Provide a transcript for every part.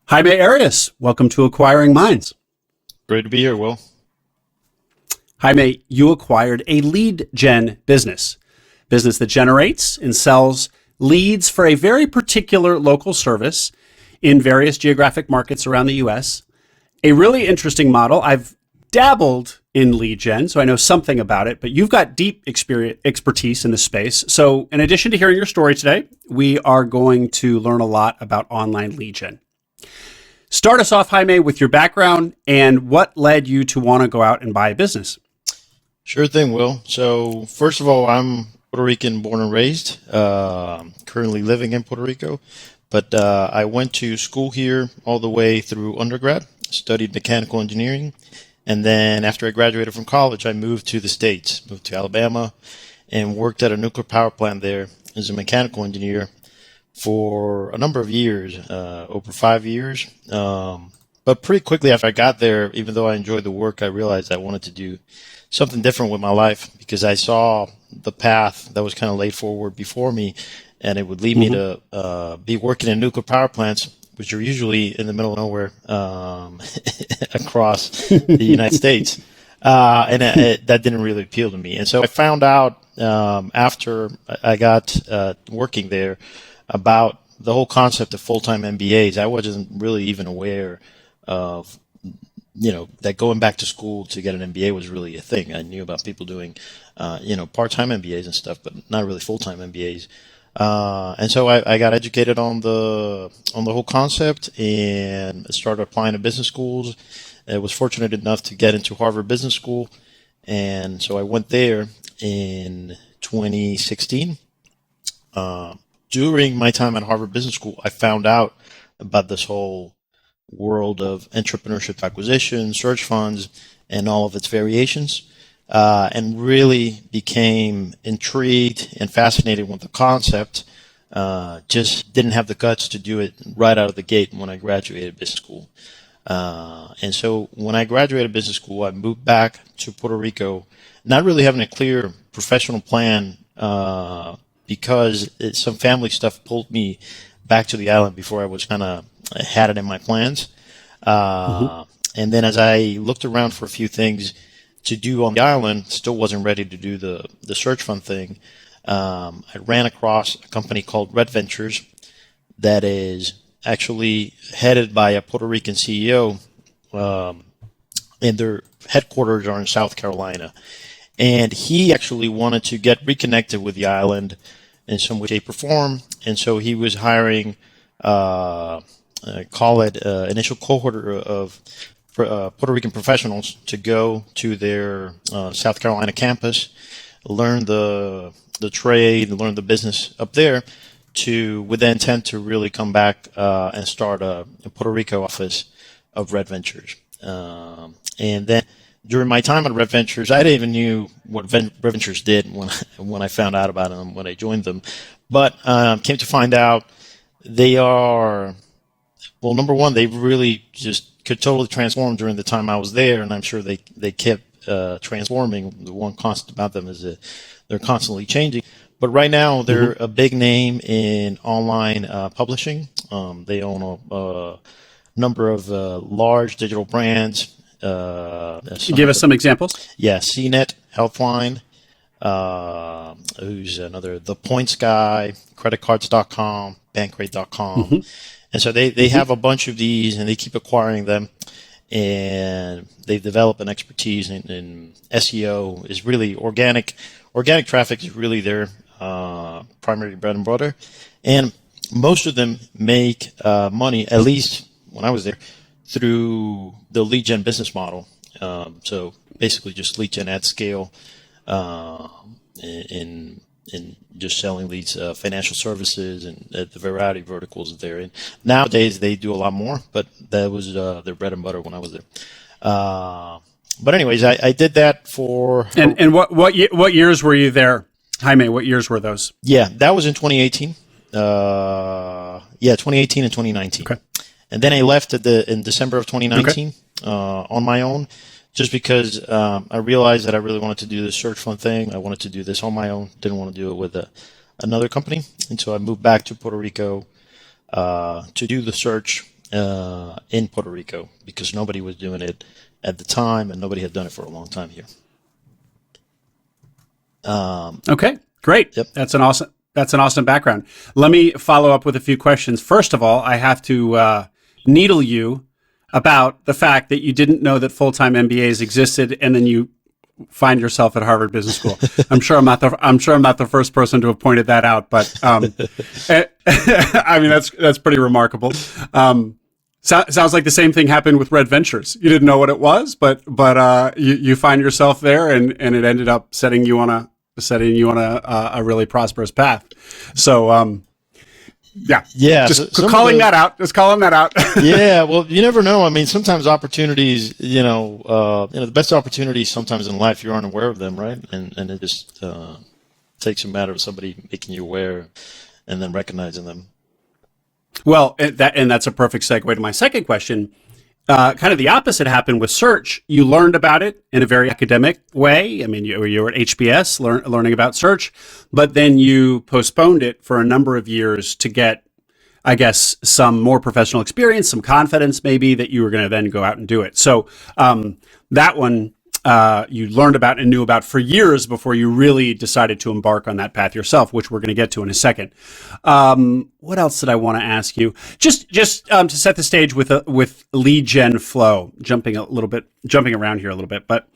Jaime Arias, welcome to Acquiring Minds. Great to be here, Will. Jaime, you acquired a lead gen business that generates and sells leads for a very particular local service in various geographic markets around the U.S. A really interesting model. I've dabbled in lead gen, so I know something about it, but you've got deep expertise in this space. So in addition to hearing your story today, we are going to learn a lot about online lead gen. Start us off, Jaime, with your background and what led you to want to go out and buy a business. Sure thing, Will. So first of all, I'm Puerto Rican born and raised, currently living in Puerto Rico. But I went to school here all the way through undergrad, studied mechanical engineering. And then after I graduated from college, I moved to the States, moved to Alabama, and worked at a nuclear power plant there as a mechanical engineer for a number of years, over 5 years. But pretty quickly after I got there, even though I enjoyed the work, I realized I wanted to do something different with my life because I saw the path that was kind of laid forward before me, and it would lead me to be working in nuclear power plants, which are usually in the middle of nowhere across the United States. That didn't really appeal to me. And so I found out after I got working there about the whole concept of full-time MBAs. I wasn't really even aware of, that going back to school to get an MBA was really a thing. I knew about people doing, part-time MBAs and stuff, but not really full-time MBAs. And so I got educated on the whole concept and started applying to business schools. I was fortunate enough to get into Harvard Business School. And so I went there in 2016. During my time at Harvard Business School, I found out about this whole world of entrepreneurship acquisition, search funds, and all of its variations, and really became intrigued and fascinated with the concept. Just didn't have the guts to do it right out of the gate when I graduated business school. And so when I graduated business school, I moved back to Puerto Rico, not really having a clear professional plan, because some family stuff pulled me back to the island before I was kind of had it in my plans. And then as I looked around for a few things to do on the island, still wasn't ready to do the search fund thing. I ran across a company called Red Ventures that is actually headed by a Puerto Rican CEO, and their headquarters are in South Carolina. And he actually wanted to get reconnected with the island in some way, shape, or form. And so he was hiring, initial cohort of Puerto Rican professionals to go to their South Carolina campus, learn the trade, learn the business up there, with the intent to really come back and start a Puerto Rico office of Red Ventures. And then during my time at Red Ventures, I didn't even knew what Red Ventures did when I found out about them, when I joined them. But came to find out they are, well, number one, they really just could totally transform during the time I was there, and I'm sure they kept transforming. The one constant about them is that they're constantly changing. But right now, they're a big name in online publishing. They own a number of large digital brands. Give us some examples. Yeah, CNET, Healthline, who's another, The Points Guy, creditcards.com, bankrate.com. And so they have a bunch of these, and they keep acquiring them. And they've developed an expertise in SEO. Is really organic traffic is really their primary bread and butter. And most of them make money, at least when I was there, through the lead gen business model. So basically just lead gen at scale, in just selling leads, financial services, and the variety of verticals there. And nowadays they do a lot more, but that was their bread and butter when I was there. But anyways, I did that for. And what years were you there, Jaime? What years were those? Yeah, that was in 2018. 2018 and 2019. Okay. And then I left in December of 2019 on my own, just because I realized that I really wanted to do this search fund thing. I wanted to do this on my own. Didn't want to do it with another company. And so I moved back to Puerto Rico to do the search in Puerto Rico because nobody was doing it at the time, and nobody had done it for a long time here. Okay, great. Yep. That's an awesome background. Let me follow up with a few questions. First of all, I have to needle you about the fact that you didn't know that full-time MBAs existed, and then you find yourself at Harvard Business School. I'm sure I'm not the first person to have pointed that out, but I mean that's pretty remarkable. Sounds like the same thing happened with Red Ventures. You didn't know what it was, but you find yourself there, and it ended up setting you on a really prosperous path. So Yeah, just calling that out. Just calling that out. Yeah, well, you never know. I mean, sometimes opportunities, the best opportunities sometimes in life you aren't aware of them, right? And it just takes a matter of somebody making you aware and then recognizing them. Well, that's a perfect segue to my second question. Kind of the opposite happened with search. You learned about it in a very academic way. I mean, you were at HBS learning about search, but then you postponed it for a number of years to get, I guess, some more professional experience, some confidence maybe that you were going to then go out and do it. So that one you learned about and knew about for years before you really decided to embark on that path yourself, which we're going to get to in a second. What else did I want to ask you? Just to set the stage with lead gen flow, jumping around here a little bit, but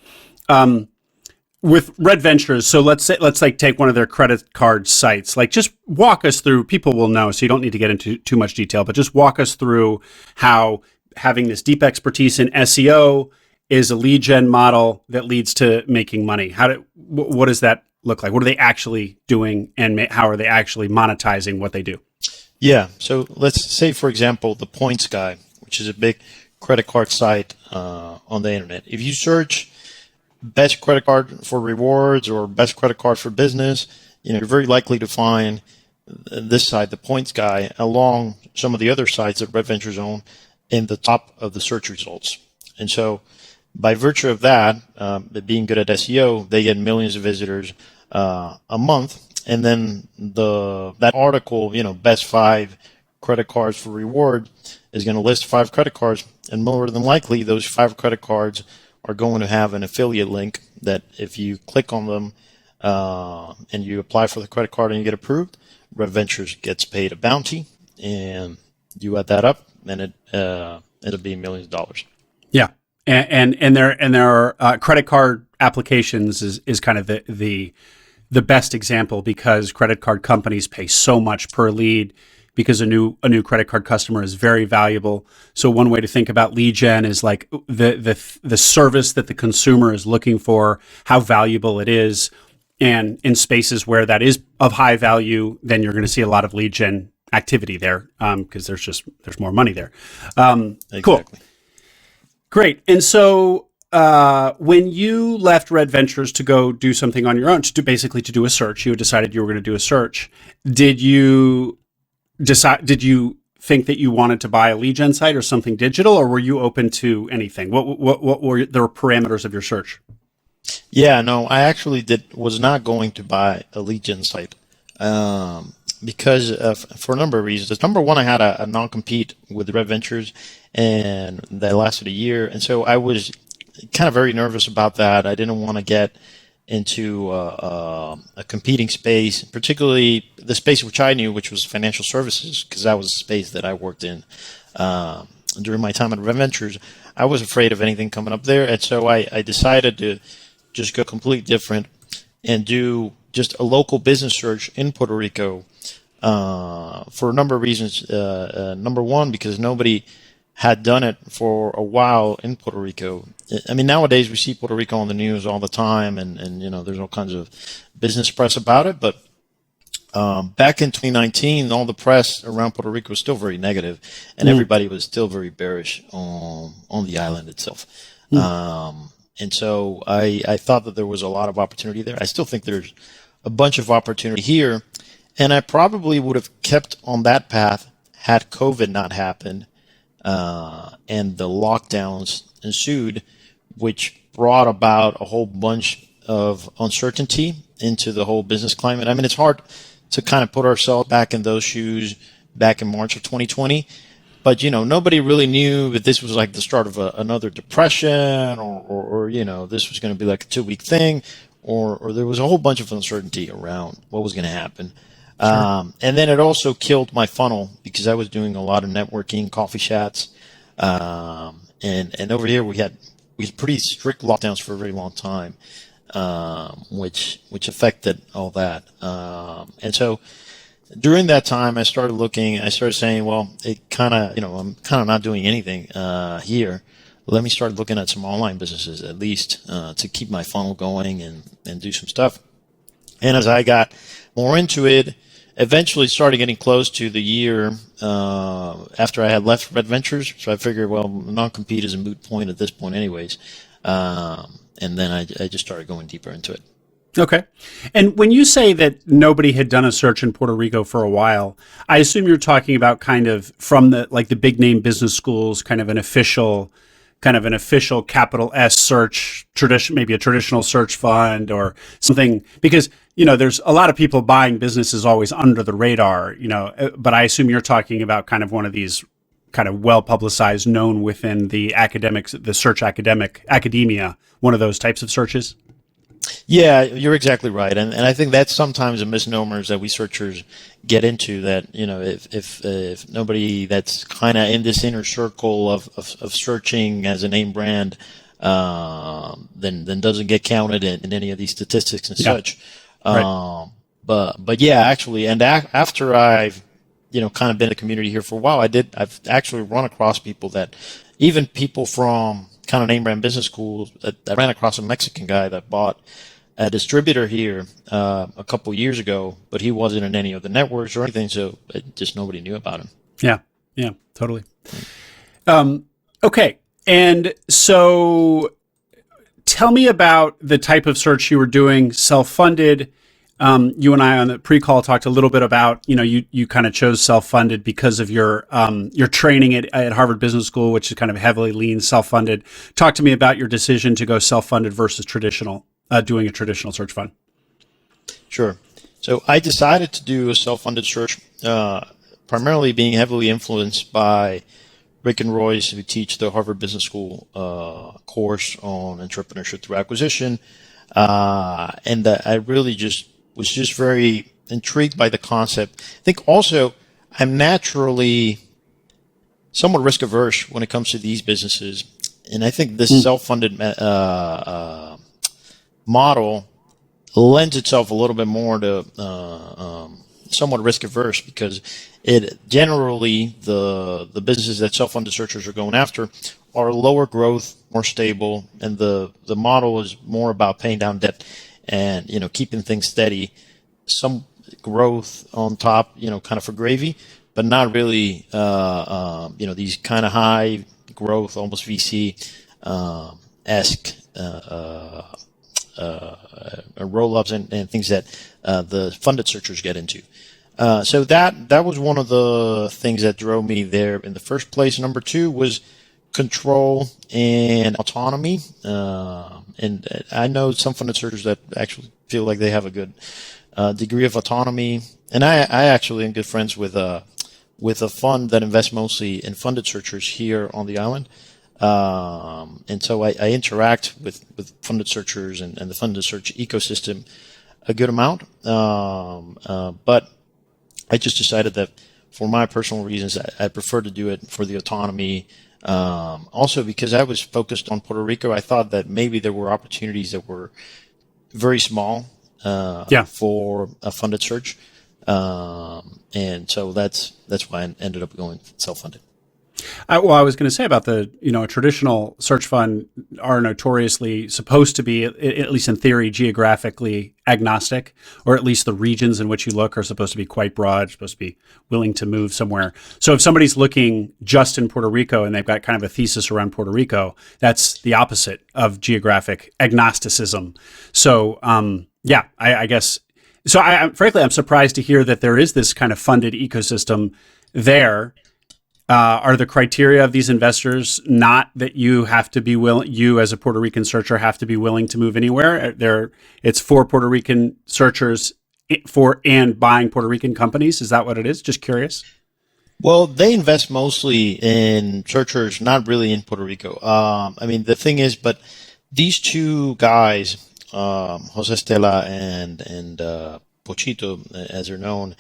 with Red Ventures. So let's take one of their credit card sites. Like, just walk us through. People will know, so you don't need to get into too much detail, but just walk us through how having this deep expertise in SEO is a lead gen model that leads to making money. What does that look like? What are they actually doing, and how are they actually monetizing what they do? Yeah. So let's say, for example, the Points Guy, which is a big credit card site on the internet. If you search best credit card for rewards or best credit card for business, you're very likely to find this site, the Points Guy, along some of the other sites that Red Ventures own, in the top of the search results. And so, by virtue of that, being good at SEO, they get millions of visitors a month, and then that article, best 5 credit cards for reward, is going to list 5 credit cards, and more than likely, those 5 credit cards are going to have an affiliate link that if you click on them and you apply for the credit card and you get approved, Red Ventures gets paid a bounty, and you add that up, and it'll be millions of dollars. Yeah. And their credit card applications is kind of the best example, because credit card companies pay so much per lead, because a new credit card customer is very valuable. So one way to think about lead gen is like the service that the consumer is looking for, how valuable it is, and in spaces where that is of high value, then you're going to see a lot of lead gen activity there, because there's more money there. Exactly. Cool. Great. And so when you left Red Ventures to go do something on your own, to do a search, you had decided you were going to do a search. Did you think that you wanted to buy a lead gen site or something digital, or were you open to anything? What were the parameters of your search? Yeah, no, I actually was not going to buy a lead gen site because for a number of reasons. Number one, I had a non-compete with Red Ventures, and that lasted a year, and so I was kind of very nervous about that. I didn't want to get into a competing space, particularly the space which I knew, which was financial services, because that was the space that I worked in during my time at Red Ventures. I was afraid of anything coming up there, and so I decided to just go completely different and do just a local business search in Puerto Rico for a number of reasons. Number one, because nobody had done it for a while in Puerto Rico. I mean, nowadays we see Puerto Rico on the news all the time, and there's all kinds of business press about it. But back in 2019, all the press around Puerto Rico was still very negative, and everybody was still very bearish on the island itself. And so I thought that there was a lot of opportunity there. I still think there's a bunch of opportunity here, and I probably would have kept on that path had COVID not happened and the lockdowns ensued, which brought about a whole bunch of uncertainty into the whole business climate. I mean, it's hard to kind of put ourselves back in those shoes back in March of 2020. but nobody really knew that this was like the start of another depression, or this was going to be like a 2 week thing, or there was a whole bunch of uncertainty around what was going to happen. Sure. And then it also killed my funnel because I was doing a lot of networking, coffee chats, and over here we had pretty strict lockdowns for a very long time, which affected all that. And so during that time, I started saying, well, it kind of, I'm kind of not doing anything here. Let me start looking at some online businesses at least to keep my funnel going and do some stuff. And as I got more into it, eventually started getting close to the year after I had left Red Ventures. So I figured, well, non-compete is a moot point at this point anyways. And then I just started going deeper into it. Okay. And when you say that nobody had done a search in Puerto Rico for a while, I assume you're talking about kind of from the big name business schools, kind of an official capital S search tradition, maybe a traditional search fund or something, because, there's a lot of people buying businesses always under the radar, but I assume you're talking about kind of one of these kind of well publicized, known within the academics, the search academia, one of those types of searches. Yeah, you're exactly right, and I think that's sometimes a misnomer that we searchers get into. That if nobody that's kind of in this inner circle of searching as a name brand, then doesn't get counted in any of these statistics and such. Right. But yeah, actually, and after I've kind of been in the community here for a while, I've actually run across even people from kind of name brand business schools. I ran across a Mexican guy that bought a distributor here a couple years ago, but he wasn't in any of the networks or anything, so just nobody knew about him. Yeah, totally. Okay, and so tell me about the type of search you were doing, self-funded. You and I on the pre-call talked a little bit about, you kind of chose self-funded because of your training at Harvard Business School, which is kind of heavily lean self-funded. Talk to me about your decision to go self-funded versus traditional, doing a traditional search fund. Sure. So I decided to do a self-funded search, primarily being heavily influenced by Rick and Royce, who teach the Harvard Business School course on entrepreneurship through acquisition. And I really was just very intrigued by the concept. I think also I'm naturally somewhat risk averse when it comes to these businesses. And I think this self-funded model lends itself a little bit more to somewhat risk averse, because it generally the businesses that self-funded searchers are going after are lower growth, more stable, and the model is more about paying down debt and keeping things steady. Some growth on top, kind of for gravy, but not really these kind of high growth, almost VC esque roll-ups and things that the funded searchers get into. So that was one of the things that drove me there in the first place. Number two was control and autonomy. And I know some funded searchers that actually feel like they have a good degree of autonomy. And I actually am good friends with a fund that invests mostly in funded searchers here on the island. And so I interact with funded searchers and the funded search ecosystem a good amount. But I just decided that for my personal reasons, I prefer to do it for the autonomy. Also because I was focused on Puerto Rico, I thought that maybe there were opportunities that were very small for a funded search. And so that's why I ended up going self-funded. I was going to say about a traditional search fund are notoriously supposed to be, at least in theory, geographically agnostic, or at least the regions in which you look are supposed to be quite broad, supposed to be willing to move somewhere. So if somebody's looking just in Puerto Rico and they've got kind of a thesis around Puerto Rico, that's the opposite of geographic agnosticism. So, I guess. So frankly, I'm surprised to hear that there is this kind of funded ecosystem there. Are the criteria of these investors not that you have to be you as a Puerto Rican searcher have to be willing to move anywhere? It's for Puerto Rican searchers and buying Puerto Rican companies. Is that what it is? Just curious. Well, they invest mostly in searchers, not really in Puerto Rico. I mean, the thing is, but these two guys, Jose Stella and Pochito, as they're known,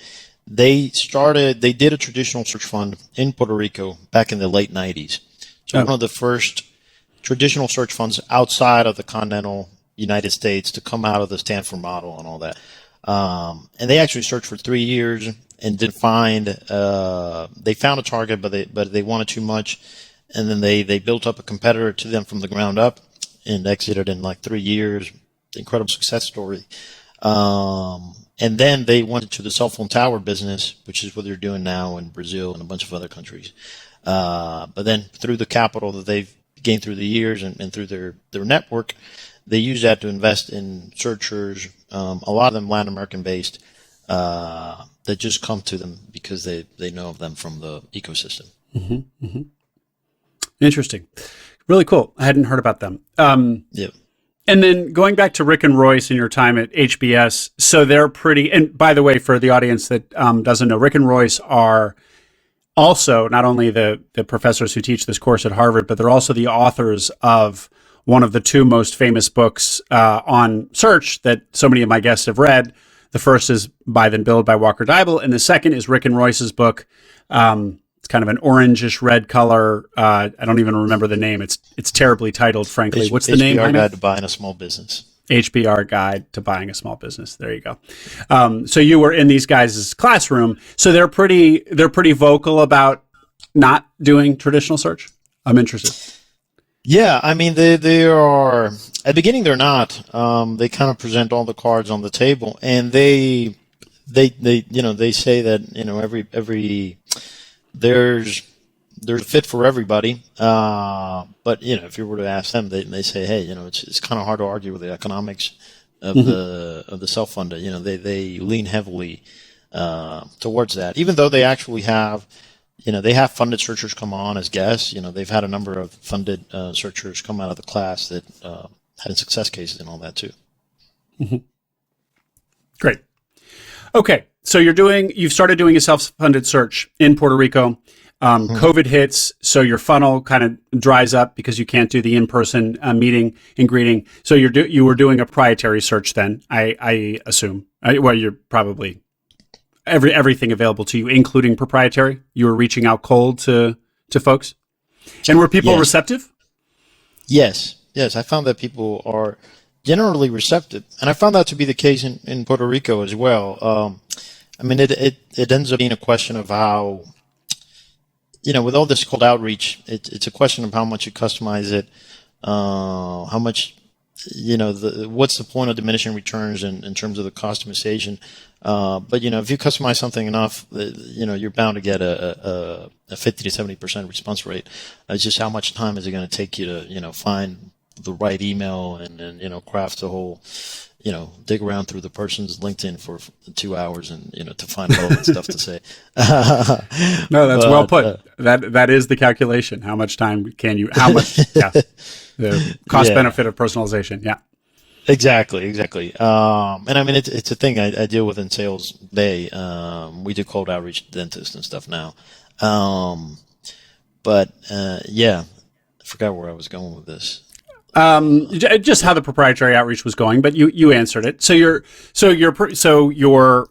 they did a traditional search fund in Puerto Rico back in the late 90s. So Oh, one of the first traditional search funds outside of the continental United States to come out of the Stanford model and all that. And they actually searched for 3 years and didn't find. They found a target, but they wanted too much, and then they built up a competitor to them from the ground up and exited in like 3 years. Incredible success story. And then they went into the cell phone tower business, which is what they're doing now in Brazil and a bunch of other countries. But then through the capital that they've gained through the years and through their network, they use that to invest in searchers, a lot of them Latin American based, that just come to them because they know of them from the ecosystem. interesting. Really cool. I hadn't heard about them. Yeah. And then going back to Rick and Royce and your time at HBS, so they're pretty. And by the way, for the audience that doesn't know, Rick and Royce are also not only the professors who teach this course at Harvard, but they're also the authors of one of the two most famous books on search that so many of my guests have read. The first is Buy Then Build by Walker Deibel, and the second is Rick and Royce's book. It's kind of an orangish red color. I don't even remember the name. It's terribly titled, frankly. What's the name? HBR Guide to Buying a Small Business. HBR Guide to Buying a Small Business. There you go. So you were in these guys' classroom. So they're pretty vocal about not doing traditional search. I'm interested. Yeah, I mean they are at the beginning they're not. They kind of present all the cards on the table, and they they say that every there's a fit for everybody. But if you were to ask them, they say, hey, it's kind of hard to argue with the economics of the self-funded. They lean heavily towards that, even though they actually have. They have funded searchers come on as guests. They've had a number of funded searchers come out of the class that had success cases and all that too. Great. Okay, so you've started doing a self-funded search in Puerto Rico. COVID hits, so your funnel kind of dries up because you can't do the in-person meeting and greeting. So you were doing a proprietary search then, I assume. Well, you're probably everything available to you, including proprietary. You were reaching out cold to folks, and were people receptive? Yes. I found that people are generally receptive, and I found that to be the case in Puerto Rico as well. I mean, it ends up being a question of how, with all this cold outreach, it's a question of how much you customize it, how much, what's the point of diminishing returns in terms of the customization. But if you customize something enough, you're bound to get a 50 to 70% response rate. It's just how much time is it going to take you to, find the right email and craft the whole, dig around through the person's LinkedIn for 2 hours and, to find relevant stuff to say. No, that's well put. That is the calculation. How much time the cost benefit of personalization. Yeah. Exactly. And I mean, it's a thing I deal with in Sales Bay. We do cold outreach to dentists and stuff now. I forgot where I was going with this. Just how the proprietary outreach was going, but you answered it. So your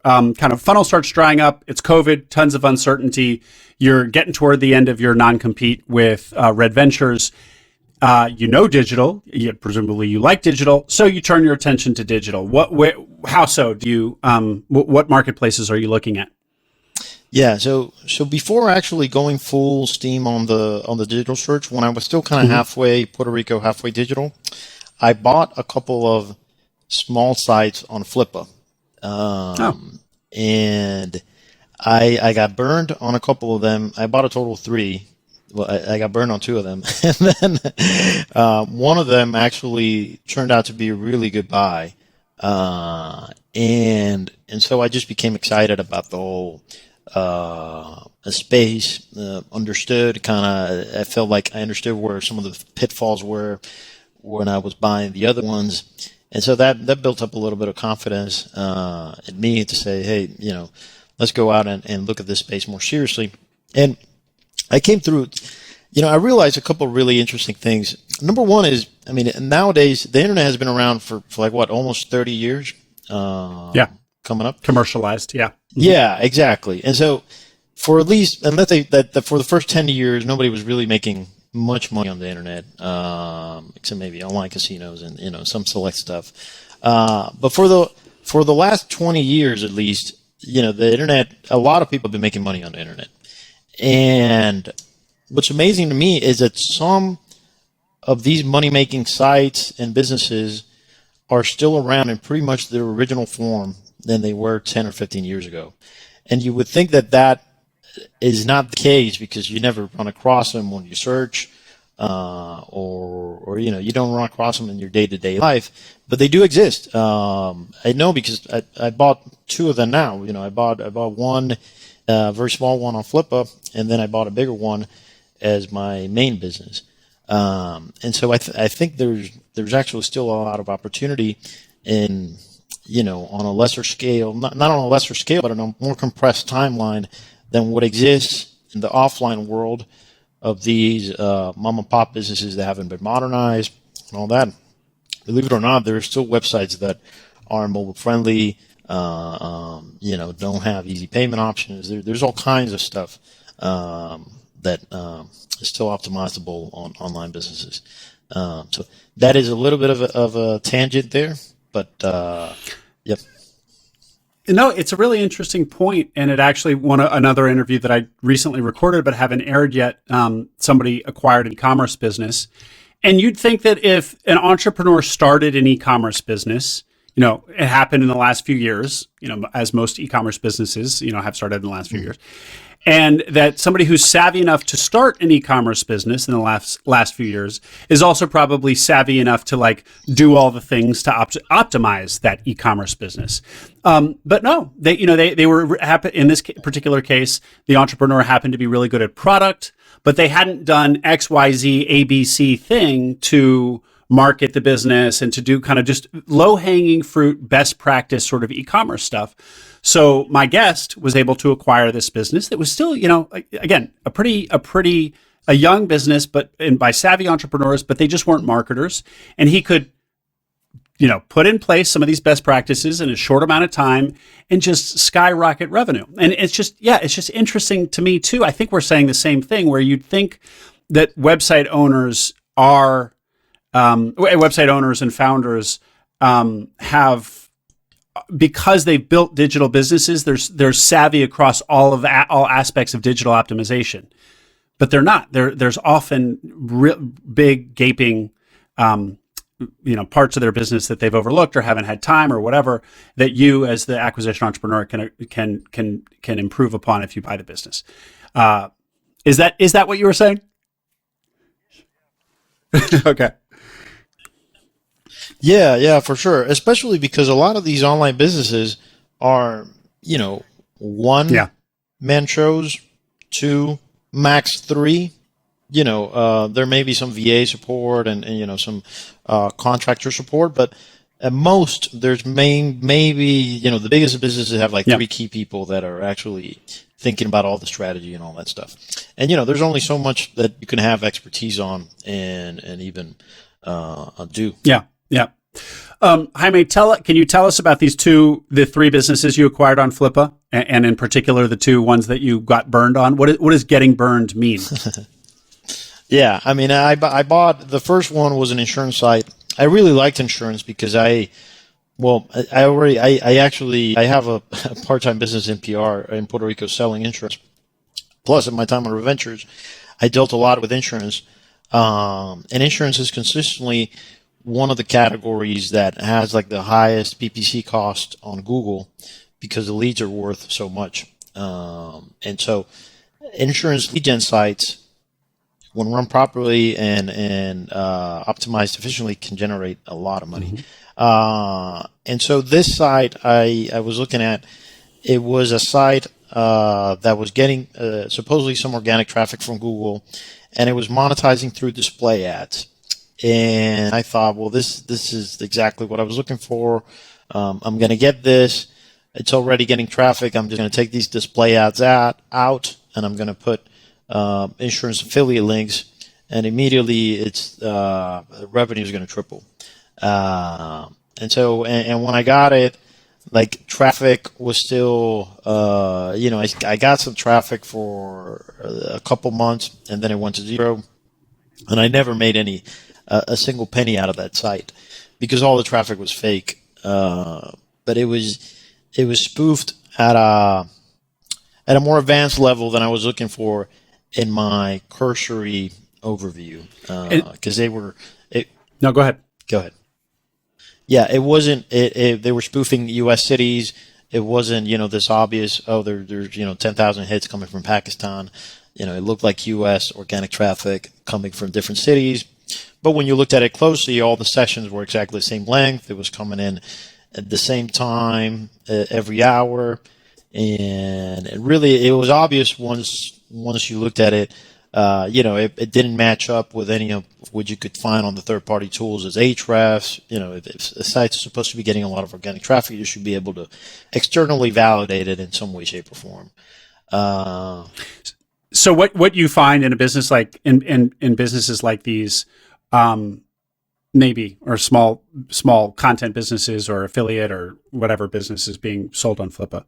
kind of funnel starts drying up. It's COVID, tons of uncertainty. You're getting toward the end of your non-compete with Red Ventures. Digital. Presumably you like digital, so you turn your attention to digital. How so? Do you? What marketplaces are you looking at? Yeah, so before actually going full steam on the digital search, when I was still kind of halfway Puerto Rico, halfway digital, I bought a couple of small sites on Flippa, and I got burned on a couple of them. I bought a total of 3. Well, I got burned on 2 of them, and then one of them actually turned out to be a really good buy, and so I just became excited about the whole space. Understood kind of. I felt like I understood where some of the pitfalls were when I was buying the other ones, and so that built up a little bit of confidence in me to say, hey, let's go out and look at this space more seriously. And I came through, I realized a couple of really interesting things. Number one is, nowadays the internet has been around for like what, almost 30 years? Yeah. Coming up. Commercialized. Yeah. Yeah, exactly. And so for at least, and let's say that for the first 10 years, nobody was really making much money on the internet, except maybe online casinos and, some select stuff. But for the last 20 years, at least, the internet, a lot of people have been making money on the internet. And what's amazing to me is that some of these money-making sites and businesses are still around in pretty much their original form than they were 10 or 15 years ago. And you would think that is not the case because you never run across them when you search, or you don't run across them in your day-to-day life, but they do exist. I know because I bought two of them now. I bought one, very small one on Flippa, and then I bought a bigger one as my main business. And so I think there's actually still a lot of opportunity in, on a lesser scale, not on a lesser scale, but on a more compressed timeline than what exists in the offline world of these mom and pop businesses that haven't been modernized and all that. Believe it or not, there are still websites that are mobile friendly, don't have easy payment options. There's all kinds of stuff that is still optimizable on online businesses. So that is a little bit of a tangent there, but yep. No, it's a really interesting point, and it actually another interview that I recently recorded but haven't aired yet. Somebody acquired an e-commerce business, and you'd think that if an entrepreneur started an e-commerce business, it happened in the last few years, as most e-commerce businesses, have started in the last few years. And that somebody who's savvy enough to start an e-commerce business in the last few years is also probably savvy enough to do all the things to optimize that e-commerce business. But no, they were happy in this particular case. The entrepreneur happened to be really good at product, but they hadn't done X, Y, Z, A, B, C thing to market the business and to do kind of just low hanging fruit, best practice sort of e-commerce stuff. So my guest was able to acquire this business that was still, again, a young business, and by savvy entrepreneurs, but they just weren't marketers. And he could, put in place some of these best practices in a short amount of time and just skyrocket revenue. And it's just interesting to me too. I think we're saying the same thing where you'd think that website owners and founders have, because they've built digital businesses, they're savvy across all aspects of digital optimization, but they're not. There's often big gaping, parts of their business that they've overlooked or haven't had time or whatever that you, as the acquisition entrepreneur, can improve upon if you buy the business. Is that what you were saying? Okay. Yeah, for sure. Especially because a lot of these online businesses are, one-man shows, 2, max 3. There may be some VA support and some contractor support, but at most there's maybe the biggest businesses have 3 key people that are actually thinking about all the strategy and all that stuff. And there's only so much that you can have expertise on and even do. Yeah. Jaime, can you tell us about the 3 businesses you acquired on Flippa, and in particular the 2 ones that you got burned on? What does getting burned mean? Yeah, I bought, the first one was an insurance site. I really liked insurance because I have a part-time business in PR in Puerto Rico selling insurance. Plus, in my time on Reventures, I dealt a lot with insurance. And insurance is consistently one of the categories that has the highest PPC cost on Google because the leads are worth so much. And so insurance lead gen sites, when run properly and optimized efficiently, can generate a lot of money. Mm-hmm. And so this site I was looking at, it was a site that was getting supposedly some organic traffic from Google, and it was monetizing through display ads. And I thought, well, this is exactly what I was looking for. I'm going to get this. It's already getting traffic. I'm just going to take these display ads out, and I'm going to put insurance affiliate links, and immediately it's revenue is going to triple. And when I got it, like traffic was still, I got some traffic for a couple months, and then it went to zero, and I never made a single penny out of that site because all the traffic was fake. But it was spoofed at a more advanced level than I was looking for in my cursory overview, because they were. No, go ahead. Go ahead. Yeah, it wasn't. They were spoofing U.S. cities. It wasn't, this obvious. Oh, there's 10,000 hits coming from Pakistan. It looked like U.S. organic traffic coming from different cities. But when you looked at it closely, all the sessions were exactly the same length. It was coming in at the same time every hour, and really it was obvious once you looked at it. It didn't match up with any of what you could find on the third-party tools as Ahrefs. If a site's supposed to be getting a lot of organic traffic, you should be able to externally validate it in some way, shape, or form. So what you find in a business like in businesses like these, maybe, or small content businesses or affiliate or whatever business is being sold on Flippa,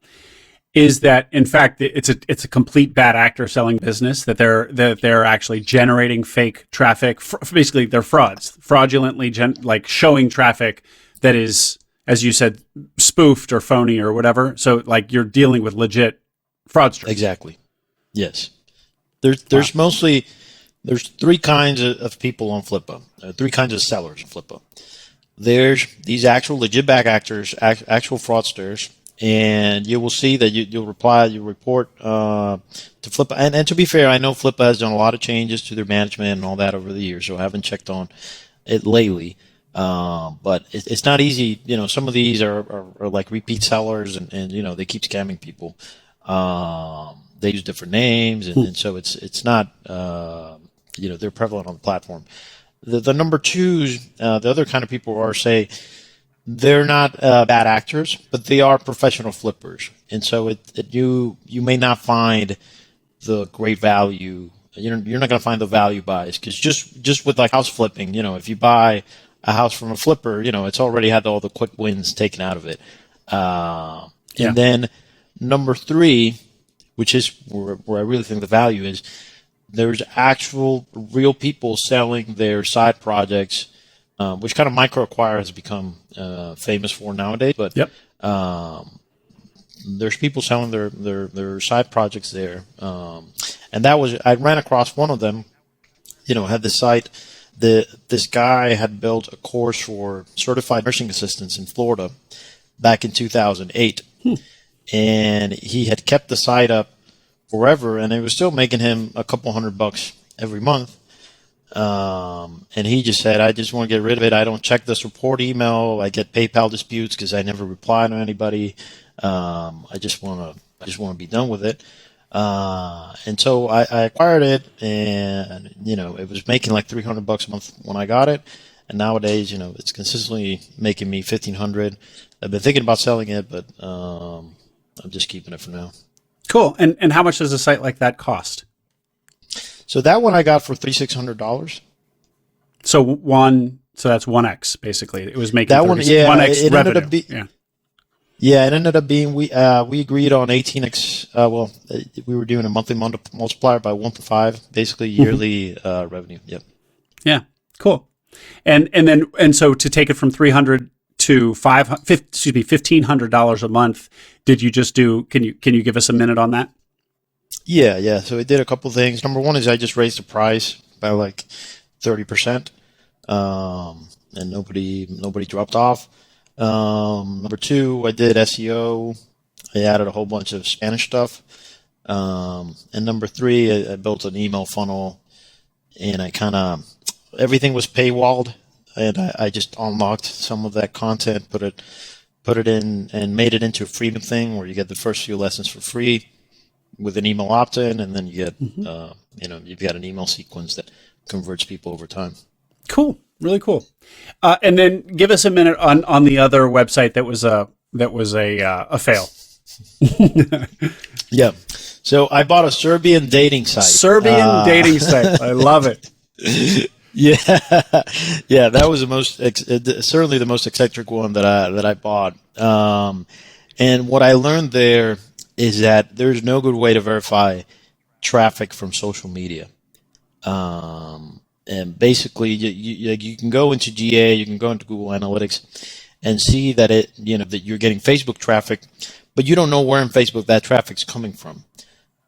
is that in fact it's a complete bad actor selling business, that they're actually generating fake traffic. Basically, they're fraudulently showing traffic that is, as you said, spoofed or phony or whatever. So like you're dealing with legit fraudsters. Exactly. Yes. There's mostly three kinds of people on Flippa. Three kinds of sellers on Flippa. There's these actual legit bad actors, actual fraudsters. And you will see that you'll report to Flippa. And to be fair, I know Flippa has done a lot of changes to their management and all that over the years, so I haven't checked on it lately. But it's not easy. Some of these are like repeat sellers, and they keep scamming people. They use different names, and so it's not they're prevalent on the platform. The number twos, the other kind of people are, say, they're not bad actors, but they are professional flippers, and so you may not find the great value. You're not going to find the value buys, because just with like house flipping, if you buy a house from a flipper, it's already had all the quick wins taken out of it. And then number three, which is where I really think the value is, there's actual real people selling their side projects. Which kind of micro-acquire has become famous for nowadays. But there's people selling their side projects there. And I ran across one of them, had the site. This guy had built a course for certified nursing assistants in Florida back in 2008. And he had kept the site up forever, and it was still making him a couple $100 every month. And he just said, I just want to get rid of it. I don't check the support email. I get PayPal disputes because I never reply to anybody. I just want to be done with it. And so I acquired it, and, it was making like $300 a month when I got it. And nowadays, it's consistently making me $1,500. I've been thinking about selling it, but, I'm just keeping it for now. Cool. And how much does a site like that cost? So that one I got for $3,600. So that's 1x basically. It was making that 1x revenue. It ended up being we agreed on 18x. We were doing a monthly multiplier by 1.5, basically yearly revenue. Yep. Yeah. Cool. And so to take it from 300 to $1,500 a month, did you just do? Can you give us a minute on that? Yeah. So it did a couple things. Number one is I just raised the price by like 30%, and nobody dropped off. Number two, I did SEO. I added a whole bunch of Spanish stuff. And number three, I built an email funnel, and everything was paywalled, and I just unlocked some of that content, put it in, and made it into a freedom thing where you get the first few lessons for free with an email opt-in, and then you get, you've got an email sequence that converts people over time. Cool. Really cool. And then give us a minute on the other website that was a fail. Yeah. So I bought a Serbian dating site. Serbian dating site. I love it. Yeah, yeah, that was the most certainly the most eccentric one that I bought. And what I learned there is that there's no good way to verify traffic from social media. And basically, you can go into GA, you can go into Google Analytics, and see that that you're getting Facebook traffic, but you don't know where in Facebook that traffic's coming from.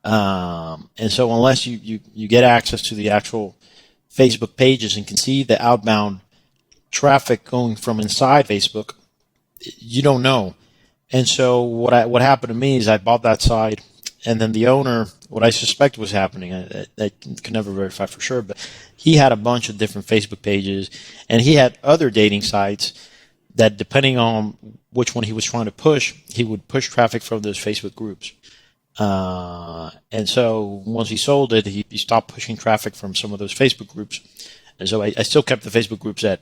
And so unless you get access to the actual Facebook pages and can see the outbound traffic going from inside Facebook, you don't know. And so what happened to me is I bought that site, and then the owner, what I suspect was happening, I could never verify for sure, but he had a bunch of different Facebook pages, and he had other dating sites that, depending on which one he was trying to push, he would push traffic from those Facebook groups. And so once he sold it, he stopped pushing traffic from some of those Facebook groups. And so I still kept the Facebook groups that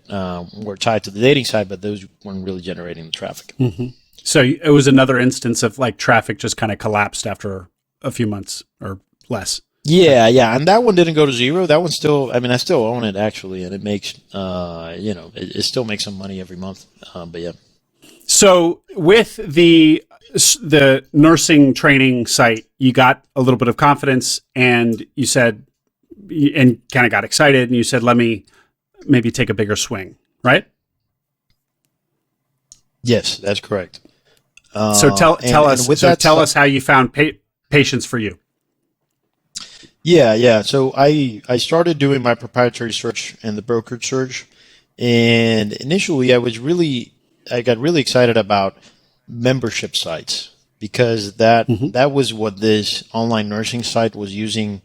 were tied to the dating side, but those weren't really generating the traffic. Mm-hmm. So it was another instance of like traffic just kind of collapsed after a few months or less. Yeah, yeah. And that one didn't go to zero. That one still, I mean, I still own it actually, and it makes, it still makes some money every month. But yeah. So with the nursing training site, you got a little bit of confidence, and you said, and kind of got excited, and you said, let me maybe take a bigger swing, right? Yes, that's correct. So tell us how you found patients for you. Yeah. So I started doing my proprietary search and the brokerage search, and initially I got really excited about membership sites, because that was what this online nursing site was using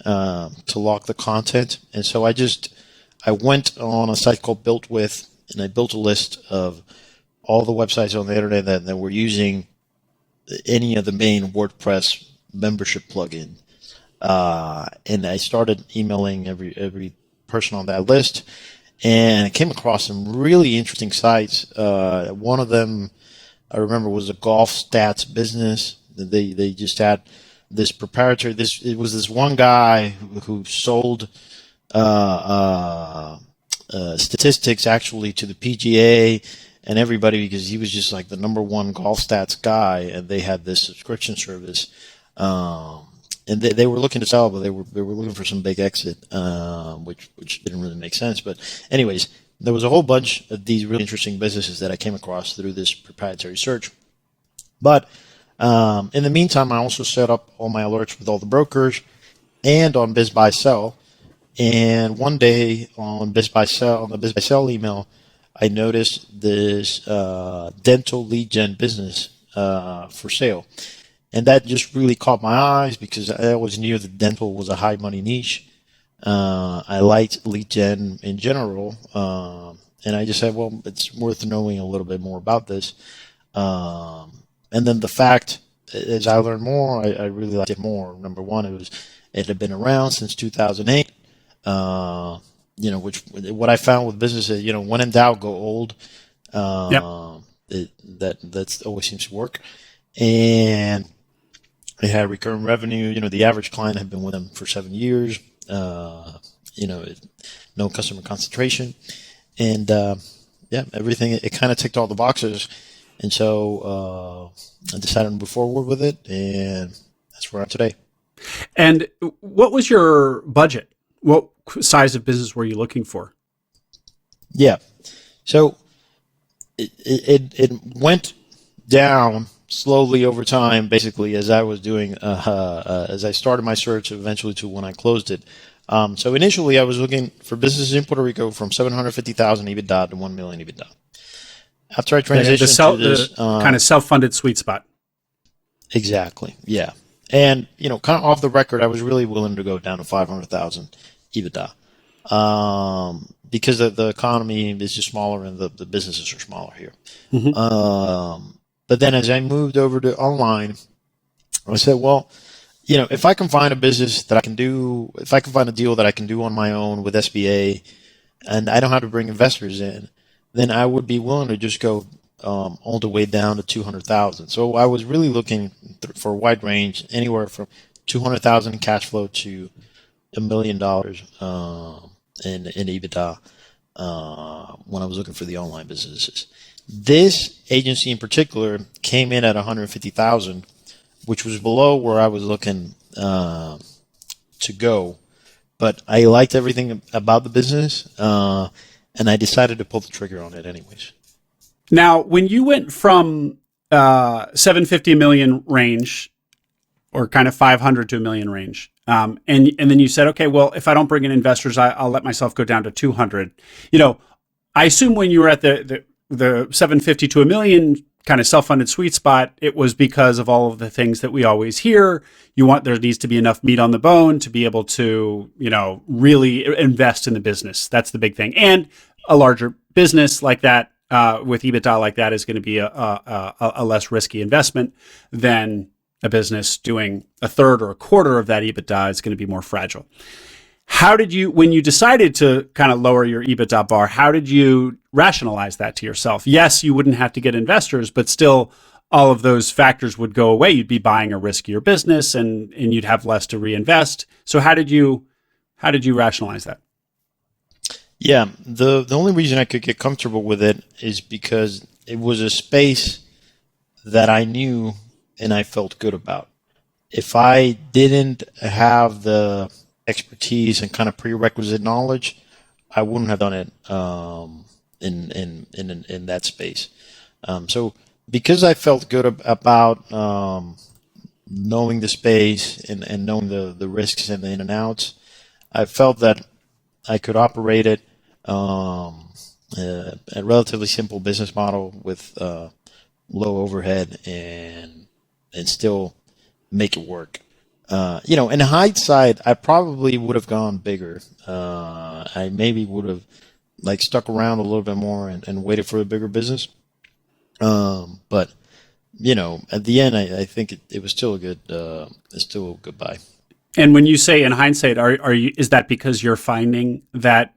to lock the content. And so I went on a site called Built With, and I built a list of all the websites on the internet that were using any of the main WordPress membership plugin. And I started emailing every person on that list, and I came across some really interesting sites. One of them I remember was a golf stats business. They just had this proprietary. It was this one guy who sold statistics actually to the PGA and everybody, because he was just like the number one golf stats guy, and they had this subscription service. And they were looking to sell, but they were looking for some big exit, which didn't really make sense. But anyways, there was a whole bunch of these really interesting businesses that I came across through this proprietary search. But in the meantime, I also set up all my alerts with all the brokers and on Biz Buy Sell. And one day on Biz Buy Sell, on the Biz Buy Sell email, I noticed this dental lead gen business for sale. And that just really caught my eyes, because I always knew that dental was a high money niche. I liked lead gen in general. And I just said, well, it's worth knowing a little bit more about this. And then the fact, as I learned more, I really liked it more. Number one, it had been around since 2008. Which what I found with businesses, when in doubt, go old. That always seems to work. And they had recurring revenue. The average client had been with them for 7 years. No customer concentration, and everything. It kind of ticked all the boxes, and so I decided to move forward with it, and that's where I'm today. And what was your budget? What size of business were you looking for? Yeah, so it went down slowly over time, basically, as I was doing, as I started my search, eventually to when I closed it. So initially, I was looking for businesses in Puerto Rico from 750,000 EBITDA to 1 million EBITDA. After I transitioned to this kind of self-funded sweet spot. Exactly, yeah. And kind of off the record, I was really willing to go down to 500,000 EBITDA, because the economy is just smaller and the businesses are smaller here. Mm-hmm. But then as I moved over to online, I said, well, if I can find a business that I can do, if I can find a deal that I can do on my own with SBA, and I don't have to bring investors in, then I would be willing to just go all the way down to 200,000. So I was really looking for a wide range, anywhere from 200,000 in cash flow to $1 million in EBITDA when I was looking for the online businesses. This agency in particular came in at 150,000, which was below where I was looking to go. But I liked everything about the business, and I decided to pull the trigger on it anyways. Now, when you went from 750 million range, or kind of 500 to a million range, and then you said, okay, well, if I don't bring in investors, I'll let myself go down to 200. I assume when you were at the 750 to a million kind of self-funded sweet spot, it was because of all of the things that we always hear. There needs to be enough meat on the bone to be able to, really invest in the business. That's the big thing. And a larger business like that, with EBITDA like that, is going to be a less risky investment than a business doing a third or a quarter of that EBITDA. Is going to be more fragile. How did you, when you decided to kind of lower your EBITDA bar, how did you rationalize that to yourself? Yes, you wouldn't have to get investors, but still all of those factors would go away. You'd be buying a riskier business and you'd have less to reinvest. So how did you rationalize that? Yeah, the only reason I could get comfortable with it is because it was a space that I knew and I felt good about. If I didn't have the expertise and kind of prerequisite knowledge, I wouldn't have done it in that space. So because I felt good about knowing the space and knowing the risks and the in and outs, I felt that I could operate it a relatively simple business model with low overhead and still make it work. In hindsight, I probably would have gone bigger. I maybe would have stuck around a little bit more and waited for a bigger business. But at the end, I think it was still it's still a good buy. And when you say in hindsight, is that because you're finding that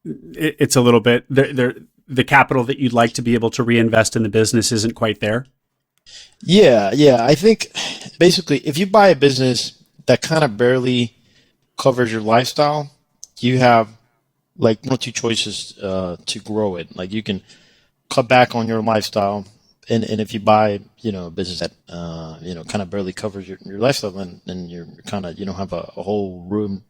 it's a little bit the capital that you'd like to be able to reinvest in the business isn't quite there? Yeah. I think basically if you buy a business that kind of barely covers your lifestyle, you have one or two choices to grow it. You can cut back on your lifestyle, and if you buy a business that kind of barely covers your lifestyle, then you're kind of you don't have a whole room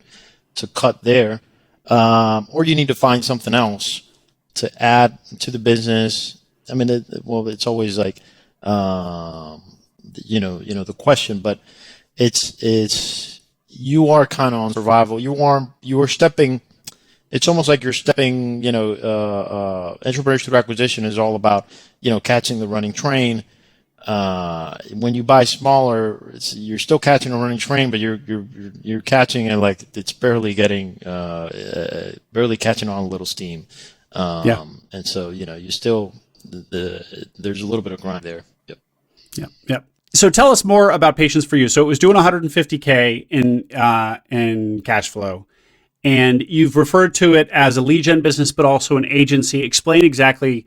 to cut there, or you need to find something else to add to the business. I mean, it's always the question, but it's you are kind of on survival. You are stepping. It's almost like you're stepping. Entrepreneurship through acquisition is all about catching the running train. When you buy smaller, you're still catching a running train, but you're catching it it's barely catching on a little steam. And so you still there's a little bit of grind there. Yep. Yep. So tell us more about Patients for You. So it was doing 150K in cash flow, and you've referred to it as a lead gen business, but also an agency. Explain exactly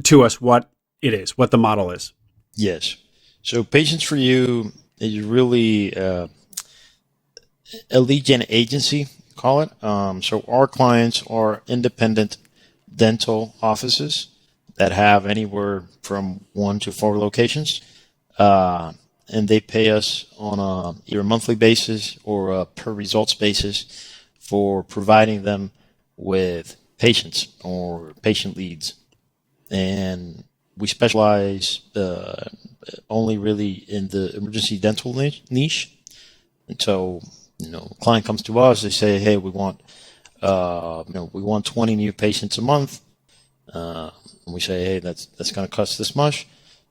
to us what it is, what the model is. Yes. So Patients for You is really a lead gen agency, call it. So our clients are independent dental offices that have anywhere from 1 to 4 locations. And they pay us on either a monthly basis or a per results basis for providing them with patients or patient leads. And we specialize only really in the emergency dental niche. And so, client comes to us, they say, hey, we want 20 new patients a month. And we say, hey, that's going to cost this much.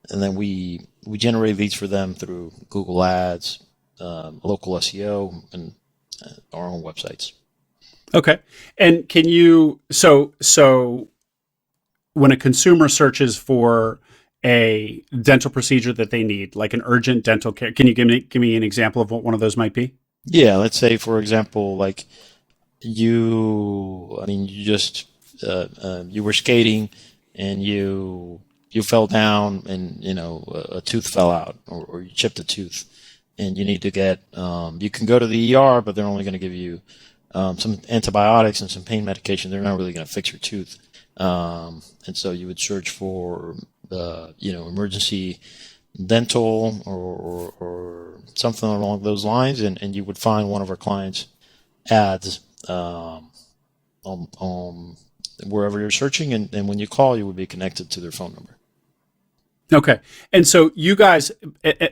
And then we generate leads for them through Google Ads, local SEO, and our own websites. Okay. And can you, so when a consumer searches for a dental procedure that they need, like an urgent dental care, can you give me an example of what one of those might be? Yeah. Let's say, for example, you were skating and you you fell down and a tooth fell out, or you chipped a tooth, and you need to get you can go to the ER, but they're only going to give you some antibiotics and some pain medication. They're not really going to fix your tooth, and so you would search for emergency dental or something along those lines, and you would find one of our clients' ads on wherever you're searching, and when you call, you would be connected to their phone number. Okay. And so you guys,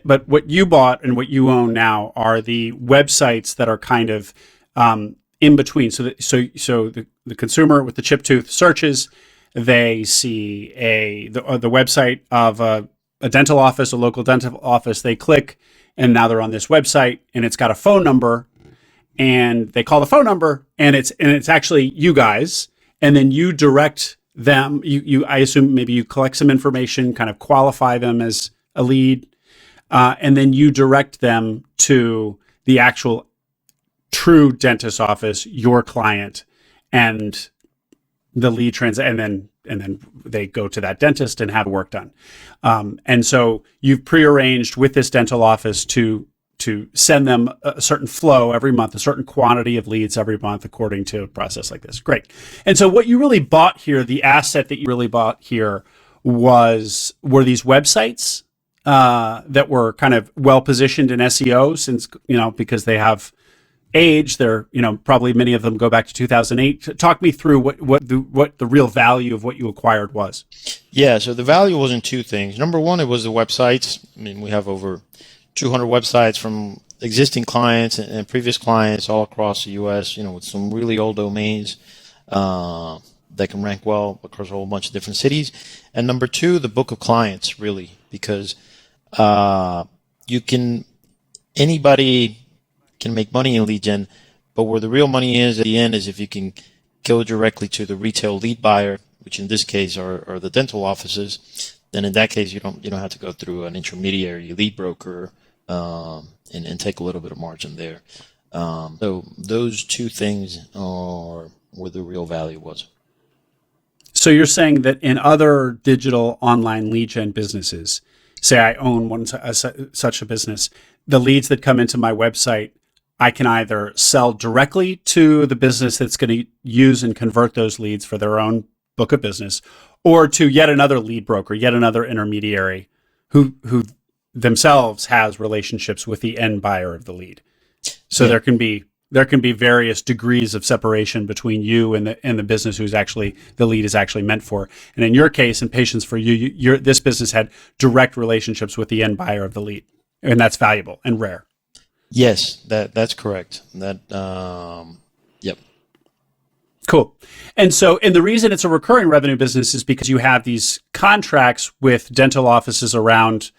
but what you bought and what you own now are the websites that are kind of in between. So the consumer with the chipped tooth searches, they see the website of a dental office, a local dental office. They click, and now they're on this website, and it's got a phone number, and they call the phone number, and it's actually you guys, and then you direct them. I assume maybe you collect some information, kind of qualify them as a lead, and then you direct them to the actual true dentist office, your client, and the lead and then they go to that dentist and have work done. And so you've prearranged with this dental office to send them a certain flow every month, a certain quantity of leads every month, according to a process like this. Great. And so what you really bought here, the asset that you really bought here were these websites that were kind of well positioned in SEO, since, because they have age. They're, probably many of them go back to 2008. Talk me through what the real value of what you acquired was. Yeah. So the value wasn't two things. Number one, it was the websites. I mean, we have over 200 websites from existing clients and previous clients all across the U.S., with some really old domains that can rank well across a whole bunch of different cities. And number two, the book of clients, really, because anybody can make money in lead gen, but where the real money is at the end is if you can go directly to the retail lead buyer, which in this case are the dental offices. Then in that case, you don't have to go through an intermediary lead broker and take a little bit of margin there. So those two things are where the real value was. So you're saying that in other digital online lead gen businesses, say I own such a business, the leads that come into my website, I can either sell directly to the business that's going to use and convert those leads for their own book of business, or to yet another lead broker, yet another intermediary who themselves has relationships with the end buyer of the lead. So there can be various degrees of separation between you and the business the lead is actually meant for. And in your case, in Patience for You, this business had direct relationships with the end buyer of the lead, and that's valuable and rare. Yes, that's correct. Yep. Cool. And the reason it's a recurring revenue business is because you have these contracts with dental offices around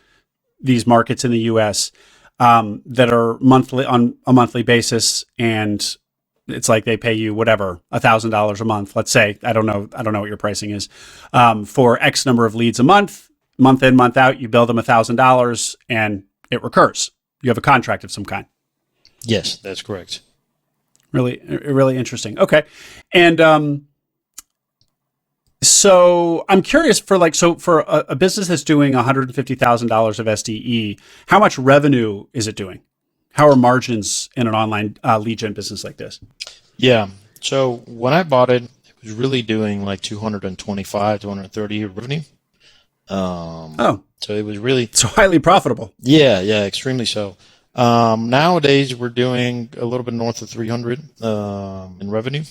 these markets in the U.S. That are on a monthly basis, and it's like they pay you whatever, $1,000 a month. Let's say, I don't know what your pricing is, for X number of leads a month in, month out. You bill them $1,000, and it recurs. You have a contract of some kind. Yes, that's correct. Really, really interesting. Okay. And so I'm curious for a business that's doing $150,000 of SDE, how much revenue is it doing? How are margins in an online lead gen business like this? Yeah. So when I bought it, it was really doing like 225, 230 revenue. So it was really highly profitable. Yeah, extremely so. Nowadays we're doing a little bit north of 300 in revenue,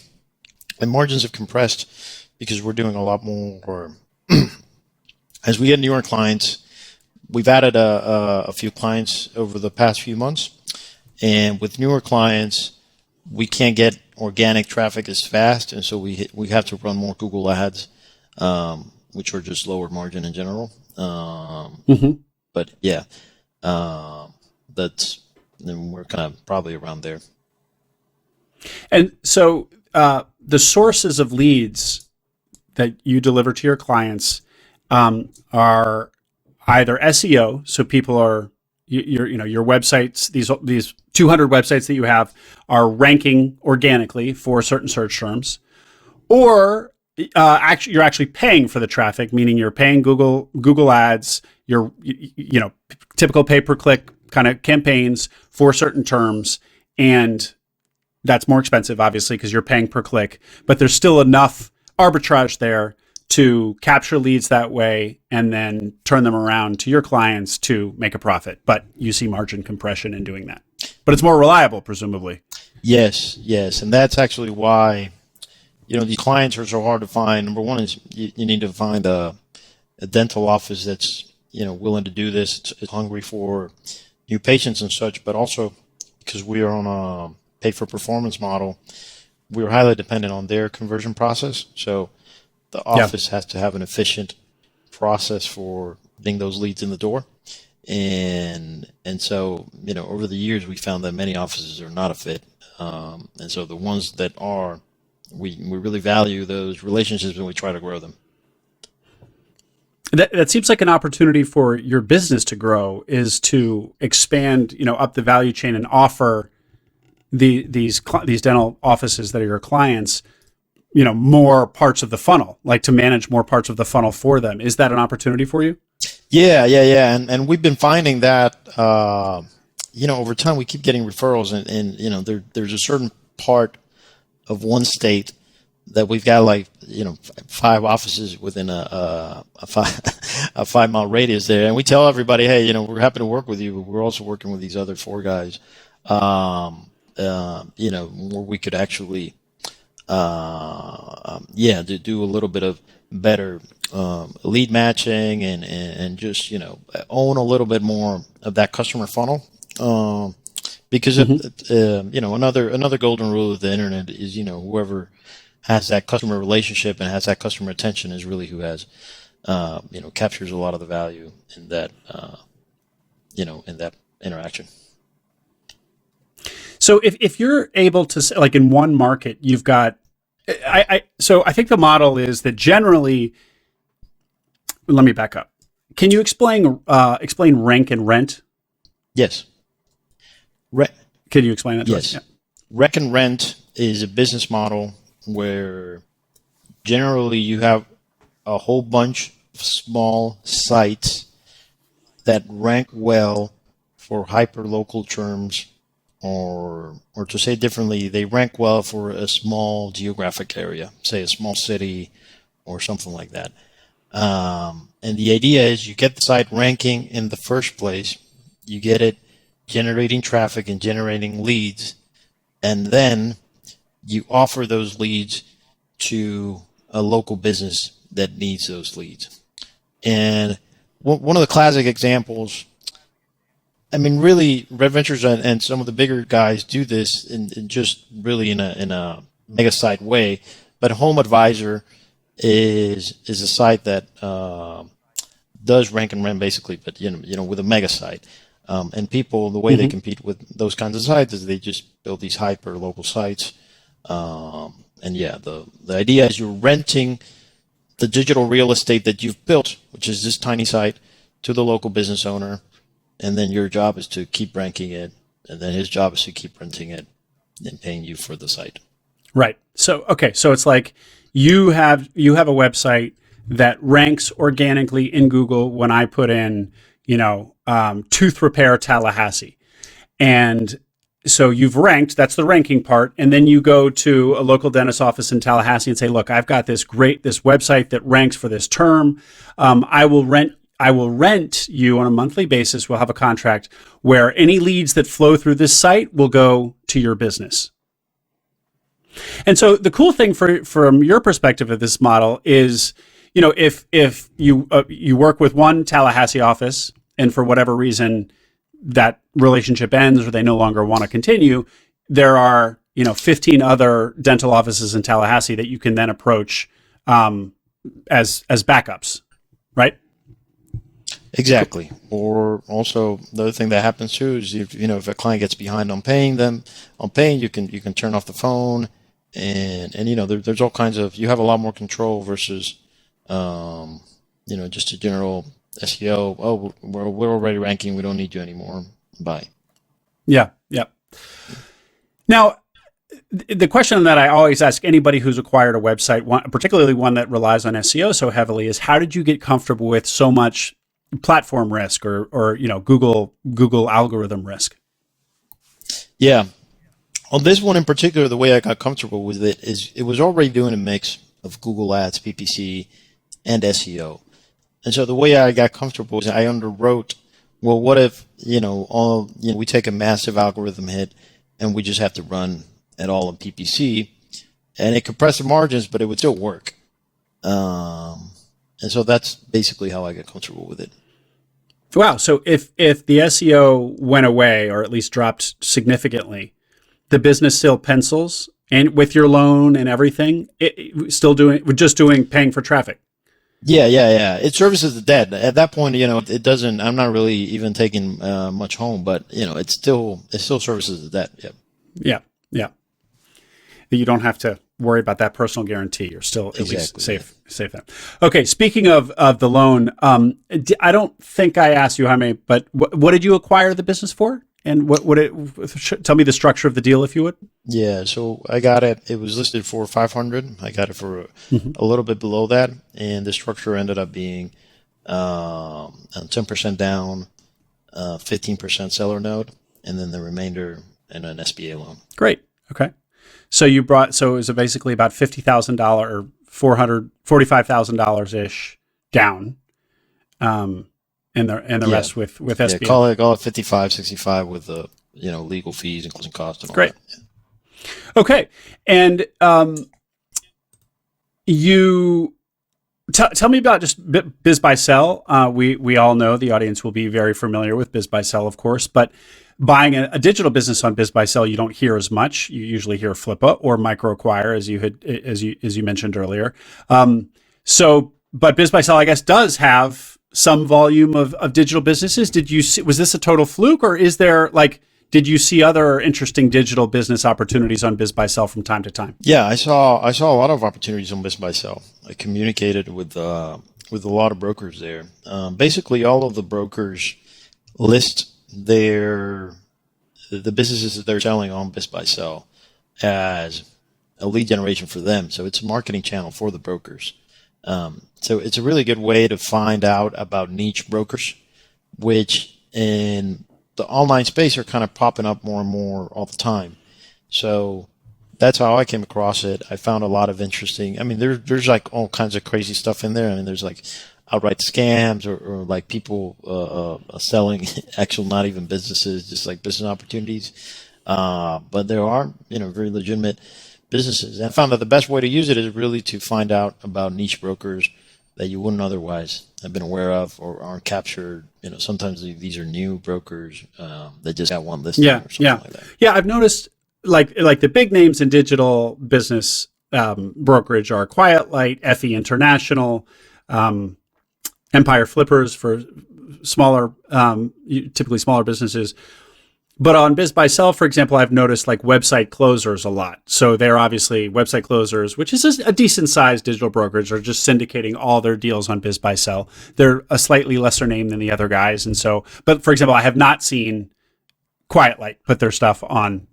and margins have compressed because we're doing a lot more. As we get newer clients, we've added a few clients over the past few months, and with newer clients, we can't get organic traffic as fast, and so we have to run more Google ads, which are just lower margin in general. But yeah, we're kind of probably around there. And so the sources of leads that you deliver to your clients are either SEO, so people are your websites, these 200 websites that you have are ranking organically for certain search terms, or you're actually paying for the traffic, meaning you're paying Google ads, typical pay-per-click kind of campaigns for certain terms, and that's more expensive, obviously, because you're paying per click, but there's still enough arbitrage there to capture leads that way and then turn them around to your clients to make a profit. But you see margin compression in doing that. But it's more reliable, presumably. Yes. And that's actually why, these clients are so hard to find. Number one is you need to find a dental office that's, willing to do this. It's hungry for new patients and such, but also because we are on a pay for performance model, we're highly dependent on their conversion process. So the office has to have an efficient process for getting those leads in the door. And so, over the years, we found that many offices are not a fit. And so the ones that are, we really value those relationships and we try to grow them. That seems like an opportunity for your business to grow, is to expand, up the value chain and offer these dental offices that are your clients, more parts of the funnel, like to manage more parts of the funnel for them. Is that an opportunity for you? Yeah. And we've been finding that, over time we keep getting referrals and there's a certain part of one state that we've got 5 offices within a 5-mile radius there. And we tell everybody, hey, we're happy to work with you, but we're also working with these other 4 guys, where we could actually, to do a little bit of better lead matching and just own a little bit more of that customer funnel. Because another golden rule of the internet is whoever has that customer relationship and has that customer attention is really who has captures a lot of the value in that in that interaction. So if you're able to, like in one market, you've got, so I think the model is that generally, let me back up. Can you explain rank and rent? Yes. Can you explain that to us? Yes. Yeah. Rec and rent is a business model where generally you have a whole bunch of small sites that rank well for hyper-local terms, or to say it differently, they rank well for a small geographic area, say a small city or something like that. And the idea is you get the site ranking in the first place, you get it generating traffic and generating leads, and then you offer those leads to a local business that needs those leads. And one of the classic examples, really, Red Ventures and some of the bigger guys do this in just really in a mega site way. But Home Advisor is a site that does rank and rent basically, but with a mega site. And people, the way they compete with those kinds of sites is they just build these hyper local sites. The idea is you're renting the digital real estate that you've built, which is this tiny site, to the local business owner. And then your job is to keep ranking it. And then his job is to keep renting it and paying you for the site. Right. So it's like you have a website that ranks organically in Google when I put in, tooth repair Tallahassee. And so you've ranked, that's the ranking part. And then you go to a local dentist office in Tallahassee and say, look, I've got this website that ranks for this term. I will rent you on a monthly basis. We'll have a contract where any leads that flow through this site will go to your business. And so the cool thing from your perspective of this model is, if you work with one Tallahassee office and for whatever reason that relationship ends or they no longer want to continue, there are 15 other dental offices in Tallahassee that you can then approach as backups, right? Exactly. Or also the other thing that happens too is if a client gets behind on paying, you can turn off the phone, and there's all kinds of, you have a lot more control versus just a general SEO. Oh, we're already ranking, we don't need you anymore. Bye. Yeah. Now, the question that I always ask anybody who's acquired a website, particularly one that relies on SEO so heavily, is how did you get comfortable with so much platform risk or Google algorithm risk? Yeah. On this one in particular, the way I got comfortable with it is it was already doing a mix of Google Ads, PPC, and SEO. And so the way I got comfortable is I underwrote, well, what if, we take a massive algorithm hit and we just have to run it all in PPC and it compressed the margins, but it would still work. And so that's basically how I got comfortable with it. Wow. So if the SEO went away or at least dropped significantly, the business still pencils, and with your loan and everything, paying for traffic. Yeah. It services the debt. At that point, it doesn't. I'm not really even taking much home, but it still services the debt. Yep. Yeah. You don't have to worry about that personal guarantee. You're still at least safe there. Okay. Speaking of the loan, I don't think I asked you, Jaime, but what did you acquire the business for? And tell me the structure of the deal, if you would. Yeah, so I got it. It was listed for 500. I got it for a little bit below that, and the structure ended up being 10% down, 15% seller note, and then the remainder in an SBA loan. Great. Okay. So it was basically about $50,000 or $45,000 ish down. And the rest with SBA. Yeah, call it 55, 65 with the legal fees and closing costs and all Great. that. Yeah. Okay, and you tell me about just Biz by Sell. We all know, the audience will be very familiar with Biz by Sell, of course, but buying a digital business on Biz by Sell, you don't hear as much. You usually hear Flippa or Microacquire, as you mentioned earlier. But Biz by Sell, I guess, does have some volume of digital businesses. Was this a total fluke, or did you see other interesting digital business opportunities on Biz by Sell from time to time? Yeah, I saw a lot of opportunities on Biz by Sell. I communicated with a lot of brokers there. Basically, all of the brokers list the businesses that they're selling on Biz by Sell as a lead generation for them. So it's a marketing channel for the brokers. So it's a really good way to find out about niche brokers, which in the online space are kind of popping up more and more all the time. So that's how I came across it. I found a lot of interesting. I mean, there's like all kinds of crazy stuff in there. I mean, there's like outright scams or like people selling actual not even businesses, just like business opportunities. But there are very legitimate businesses. And I found that the best way to use it is really to find out about niche brokers that you wouldn't otherwise have been aware of or aren't captured. Sometimes these are new brokers that just got one listing or something like that. Yeah, I've noticed like the big names in digital business brokerage are Quiet Light, FE International, Empire Flippers for smaller, typically smaller businesses. But on Biz by Sell, for example, I've noticed like Website Closers a lot. So they're obviously Website Closers, which is a decent sized digital brokerage, are just syndicating all their deals on Biz by Sell. They're a slightly lesser name than the other guys. And so, but for example, I have not seen Quiet Light put their stuff on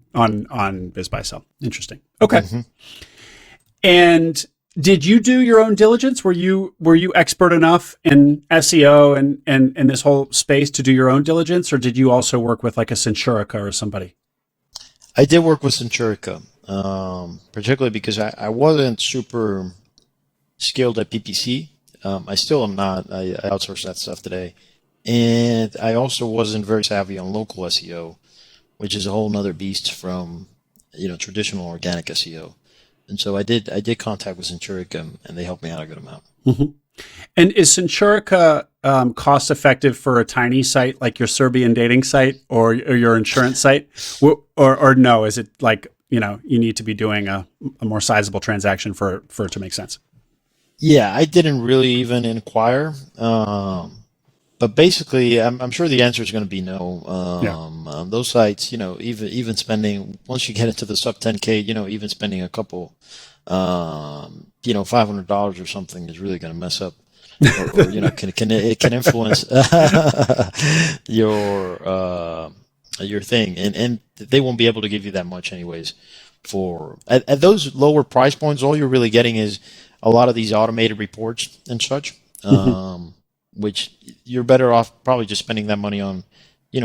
Biz by Sell. Interesting. Okay. Mm-hmm. And did you do your own diligence? Were you expert enough in SEO and this whole space to do your own diligence, or did you also work with like a Centurica or somebody? I did work with Centurica, particularly because I wasn't super skilled at PPC. I still am not. I outsource that stuff today. And I also wasn't very savvy on local SEO, which is a whole nother beast from traditional organic SEO. And so I did contact with Centurica, and they helped me out a good amount. Mm-hmm. And is Centurica cost effective for a tiny site like your Serbian dating site or your insurance site, or no? Is it like you need to be doing a more sizable transaction for it to make sense? Yeah, I didn't really even inquire, but basically, I'm sure the answer is going to be no. Those sites, even spending, once you get into the sub 10K, even spending a couple, $500 or something is really going to mess up, or it can influence your thing, and they won't be able to give you that much anyways. at those lower price points, all you're really getting is a lot of these automated reports and such, which you're better off probably just spending that money on,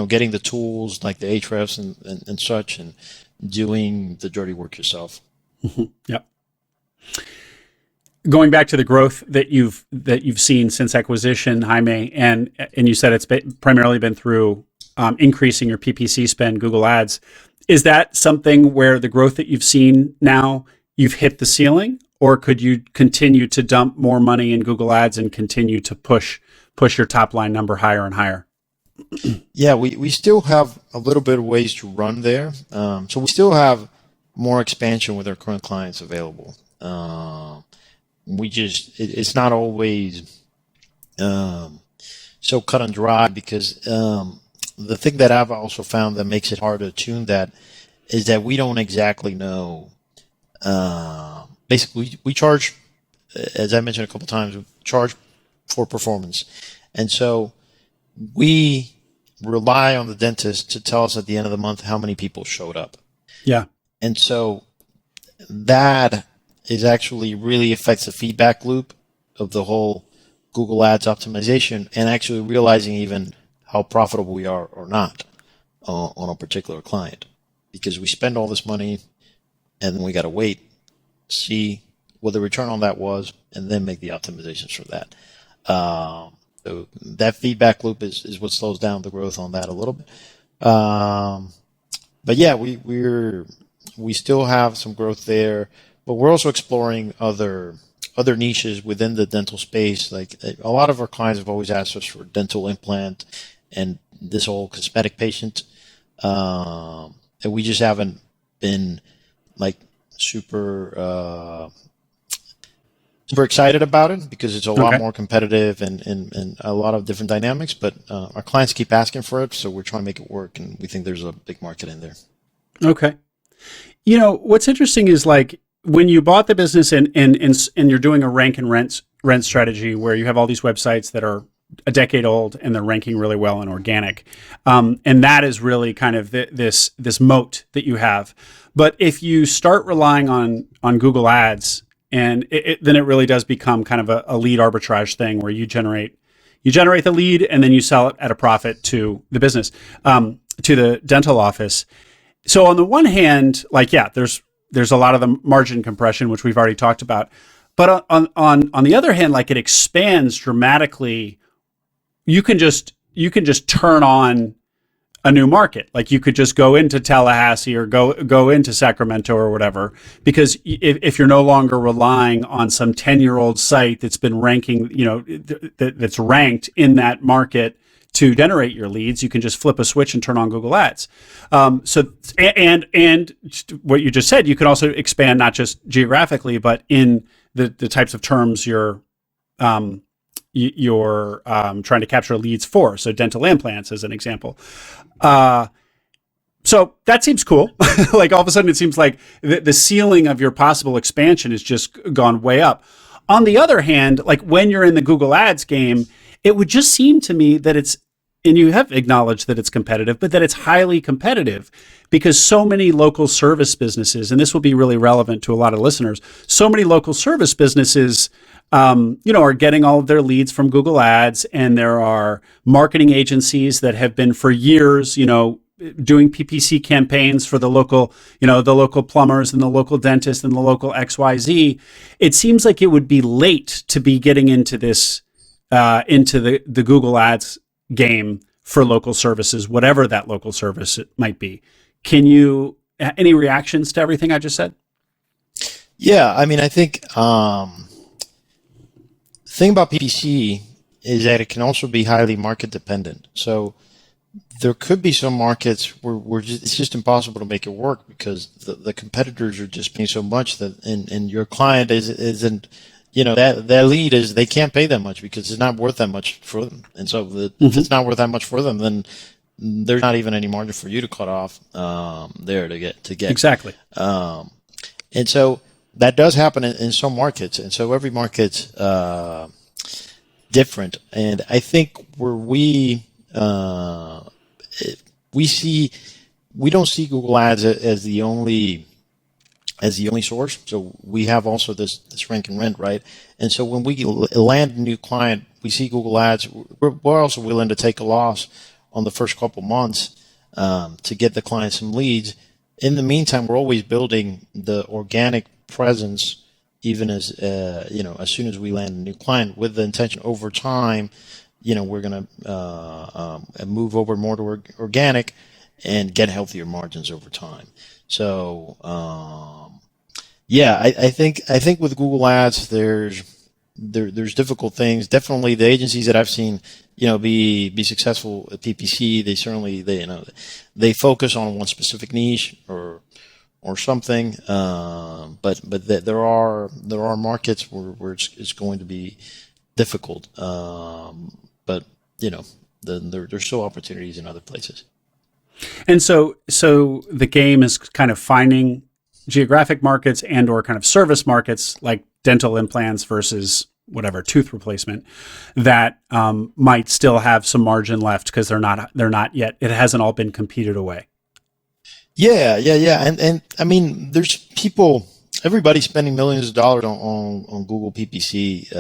getting the tools like the Ahrefs and such, and doing the dirty work yourself. Yep. Going back to the growth that you've seen since acquisition, Jaime, and you said it's primarily been through increasing your PPC spend, Google Ads. Is that something where the growth that you've seen now, you've hit the ceiling, or could you continue to dump more money in Google Ads and continue to push your top line number higher and higher? Yeah, we still have a little bit of ways to run there. So we still have more expansion with our current clients available. It's not always so cut and dry, because the thing that I've also found that makes it hard to tune that is that we don't exactly know. Basically, we charge, as I mentioned a couple times, we charge for performance. And so we rely on the dentist to tell us at the end of the month how many people showed up. Yeah. And so that is actually really affects the feedback loop of the whole Google Ads optimization, and actually realizing even how profitable we are or not on a particular client, because we spend all this money and then we got to wait, see what the return on that was, and then make the optimizations for that. So that feedback loop is what slows down the growth on that a little bit. But yeah, we still have some growth there, but we're also exploring other niches within the dental space. Like a lot of our clients have always asked us for dental implant and this whole cosmetic patient, and we just haven't been like super excited about it, because it's a lot more competitive and a lot of different dynamics. But our clients keep asking for it, so we're trying to make it work, and we think there's a big market in there. Okay. What's interesting is, like, when you bought the business and you're doing a rank and rent strategy where you have all these websites that are a decade old and they're ranking really well in organic, and that is really kind of this moat that you have. But if you start relying on Google Ads, and then it really does become kind of a lead arbitrage thing where you generate the lead and then you sell it at a profit to the business, to the dental office. So on the one hand, like, yeah, there's a lot of the margin compression, which we've already talked about. But on the other hand, like, it expands dramatically. You can just turn on a new market. Like, you could just go into Tallahassee or go into Sacramento or whatever, because if you're no longer relying on some 10-year-old site that's been ranking, that's ranked in that market to generate your leads, you can just flip a switch and turn on Google Ads. So what you just said, you can also expand not just geographically, but in the types of terms you're trying to capture leads for. So dental implants as an example. So that seems cool. Like, all of a sudden it seems like the ceiling of your possible expansion has just gone way up. On the other hand, like, when you're in the Google Ads game, it would just seem to me that and you have acknowledged that it's competitive, but that it's highly competitive, because so many local service businesses, and this will be really relevant to a lot of listeners, so many local service businesses, are getting all of their leads from Google Ads, and there are marketing agencies that have been for years, doing PPC campaigns for the local plumbers and the local dentist and the local XYZ. It seems like it would be late to be getting into this, into the Google Ads game for local services, whatever that local service it might be. Any reactions to everything I just said? Yeah, I mean, I think the thing about PPC is that it can also be highly market dependent. So there could be some markets where it's just impossible to make it work, because the competitors are just paying so much that, and your client isn't, that lead is, they can't pay that much because it's not worth that much for them. And so if it's not worth that much for them, then there's not even any margin for you to cut off there to get. Exactly. And so that does happen in some markets. And so every market's different. And I think where we don't see Google Ads as the only as the only source. So we have also this rank and rent, right? And so when we land a new client, we see Google Ads. We're also willing to take a loss on the first couple months to get the client some leads. In the meantime, we're always building the organic presence, even as as soon as we land a new client, with the intention over time, we're going to move over more to organic and get healthier margins over time. So I think with Google Ads, there's difficult things. Definitely, the agencies that I've seen, be successful at PPC, they focus on one specific niche or something. But there are markets where it's going to be difficult. But there's still opportunities in other places. And so the game is kind of finding geographic markets and or kind of service markets like dental implants versus whatever tooth replacement that might still have some margin left because they're not yet. It hasn't all been competed away. Yeah. And I mean, there's people. Everybody's spending millions of dollars on Google PPC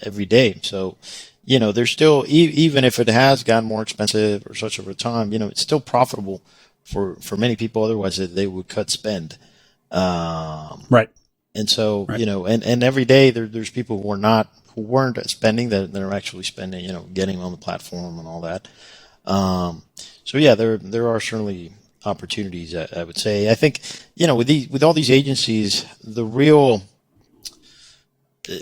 every day. So, there's still, even if it has gotten more expensive or such over time, it's still profitable for many people. Otherwise, they would cut spend. Right. And so, right. And every day there's people who weren't spending that are actually spending, getting on the platform and all that. So yeah, there are certainly opportunities. I would say. I think, with all these agencies,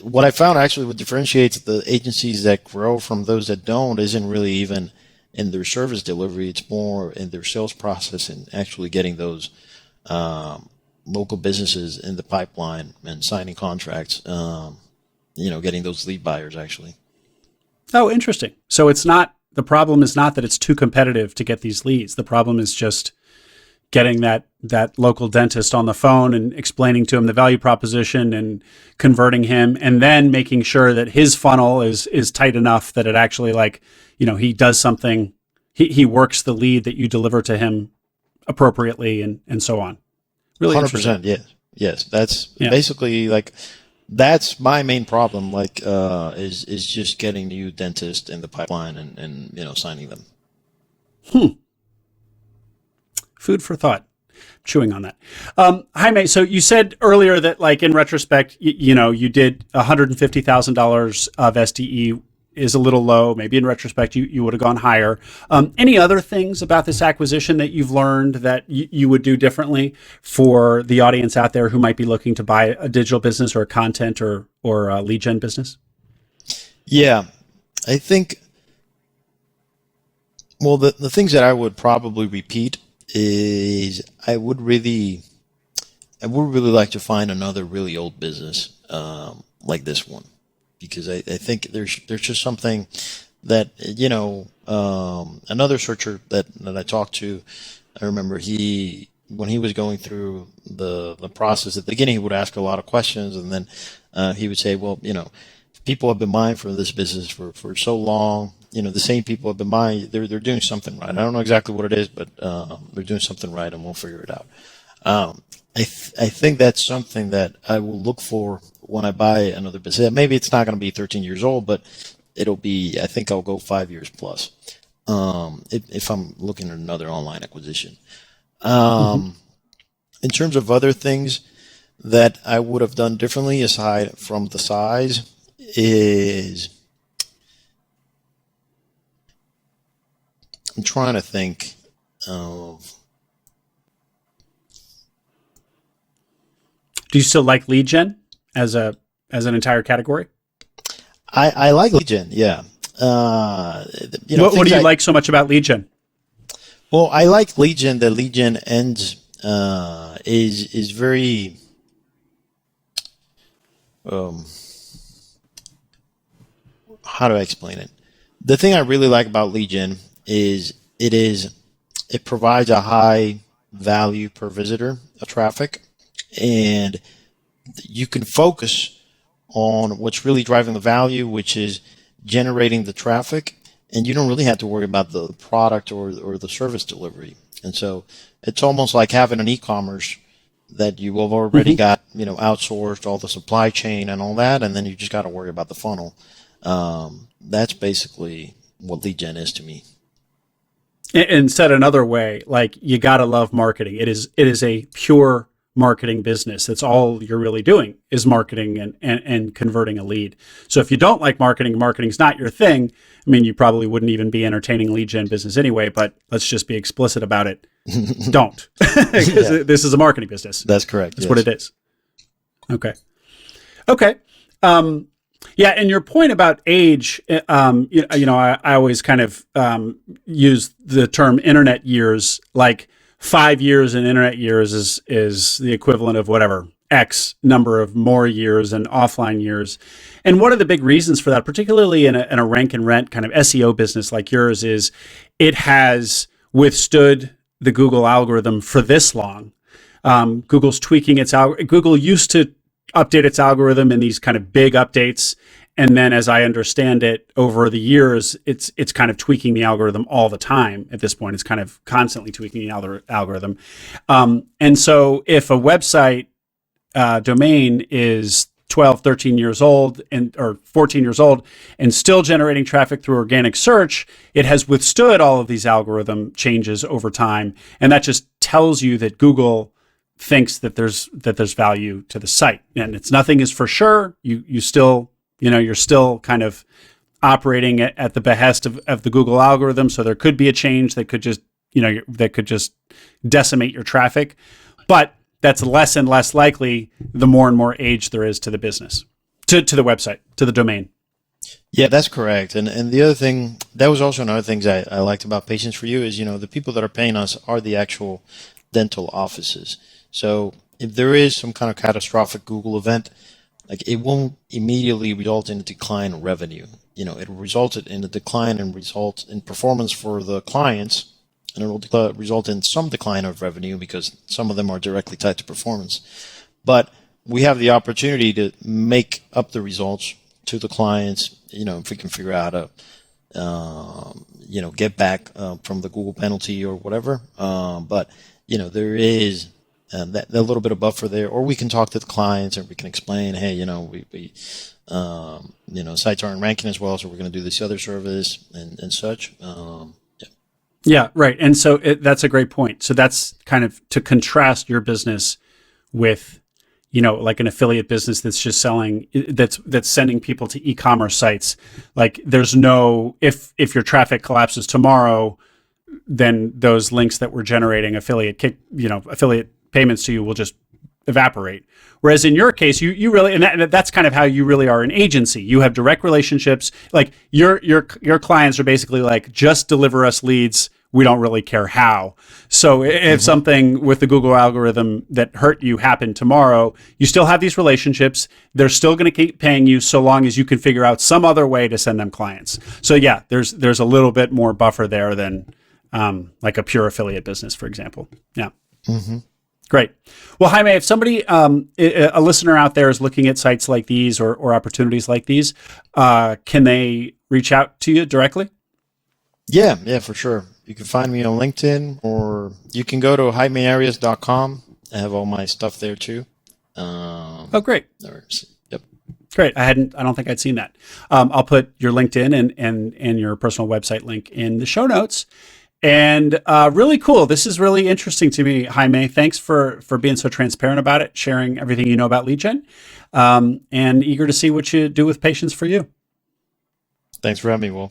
what I found actually what differentiates the agencies that grow from those that don't isn't really even in their service delivery. It's more in their sales process and actually getting those local businesses in the pipeline and signing contracts. Getting those lead buyers actually. Oh, interesting. So the problem is not that it's too competitive to get these leads. The problem is just getting that local dentist on the phone and explaining to him the value proposition and converting him, and then making sure that his funnel is tight enough that it actually he does something, he works the lead that you deliver to him appropriately and so on. Really 100%. Yes. That's basically that's my main problem. Is just getting new dentists in the pipeline and signing them. Food for thought. Chewing on that. Jaime, so you said earlier that in retrospect, you did $150,000 of SDE is a little low. Maybe in retrospect, you would have gone higher. Any other things about this acquisition that you've learned that you would do differently for the audience out there who might be looking to buy a digital business or a content or a lead gen business? Yeah, I think, well, the things that I would probably repeat is I would really like to find another really old business like this one, because I think there's just something that another searcher that I talked to. I remember when he was going through the process at the beginning, he would ask a lot of questions, and then he would say, well, people have been buying from this business for so long. The same people have been buying. They're doing something right. I don't know exactly what it is, but they're doing something right, and we'll figure it out. I think that's something that I will look for when I buy another business. Maybe it's not going to be 13 years old, but it'll be. I think I'll go 5 years plus if I'm looking at another online acquisition. In terms of other things that I would have done differently, aside from the size, is I'm trying to think of. Do you still like lead gen as an entire category? I like lead gen, yeah. What do you like so much about lead gen? Well, I like lead gen. The lead gen ends is very how do I explain it? The thing I really like about lead gen is it provides a high value per visitor of traffic, and you can focus on what's really driving the value, which is generating the traffic, and you don't really have to worry about the product or the service delivery. And so it's almost like having an e-commerce that you have already got, outsourced all the supply chain and all that, and then you just got to worry about the funnel. That's basically what lead gen is to me. And said another way, like, you got to love marketing. It is a pure marketing business. That's all you're really doing is marketing and converting a lead. So if you don't like marketing, marketing's not your thing. I mean, you probably wouldn't even be entertaining lead gen business anyway, but let's just be explicit about it. Don't, because this is a marketing business. That's correct. That's what it is. Okay. Yeah, and your point about age, I always kind of use the term internet years. Like 5 years in internet years is the equivalent of whatever X number of more years and offline years. And one of the big reasons for that, particularly in a rank and rent kind of SEO business like yours, is it has withstood the Google algorithm for this long. Google's tweaking its algorithm. Google used to update its algorithm in these kind of big updates. And then, as I understand it, over the years, it's kind of tweaking the algorithm all the time. At this point, it's kind of constantly tweaking the algorithm. And so if a website domain is 12, 13 years old or 14 years old and still generating traffic through organic search, it has withstood all of these algorithm changes over time. And that just tells you that Google thinks that there's value to the site. And nothing is for sure. You still, you're still kind of operating at the behest of the Google algorithm. So there could be a change that could just, that could just decimate your traffic. But that's less and less likely the more and more age there is to the business, to the website, to the domain. Yeah, that's correct. And the other thing, that was also another thing I liked about Patients for You is, the people that are paying us are the actual dental offices. So if there is some kind of catastrophic Google event, like, it won't immediately result in a decline in revenue. It resulted in a decline and result in performance for the clients, and it will result in some decline of revenue because some of them are directly tied to performance. But we have the opportunity to make up the results to the clients, if we can figure out get back from the Google penalty or whatever. But there is that little bit of buffer there, or we can talk to the clients and we can explain, hey, we sites aren't ranking as well, so we're going to do this other service and such. Yeah, right. And so that's a great point. So that's kind of to contrast your business with, like an affiliate business that's just selling, that's sending people to e-commerce sites. Like, there's no, if your traffic collapses tomorrow, then those links that were generating affiliate payments to you will just evaporate. Whereas in your case, you really, and that's kind of how you really are an agency. You have direct relationships. Like, your clients are basically like, just deliver us leads. We don't really care how. So if something with the Google algorithm that hurt you happened tomorrow, you still have these relationships. They're still going to keep paying you so long as you can figure out some other way to send them clients. So yeah, there's a little bit more buffer there than like a pure affiliate business, for example. Yeah. Mm-hmm. Great. Well, Jaime, if somebody, a listener out there is looking at sites like these or opportunities like these, can they reach out to you directly? Yeah, for sure. You can find me on LinkedIn, or you can go to jaimearias.com. I have all my stuff there too. Oh, great. Yep. Great. I don't think I'd seen that. I'll put your LinkedIn and your personal website link in the show notes. And really cool. This is really interesting to me, Jaime. Thanks for being so transparent about it, sharing everything you know about lead gen, and eager to see what you do with Patients for You. Thanks for having me, Will.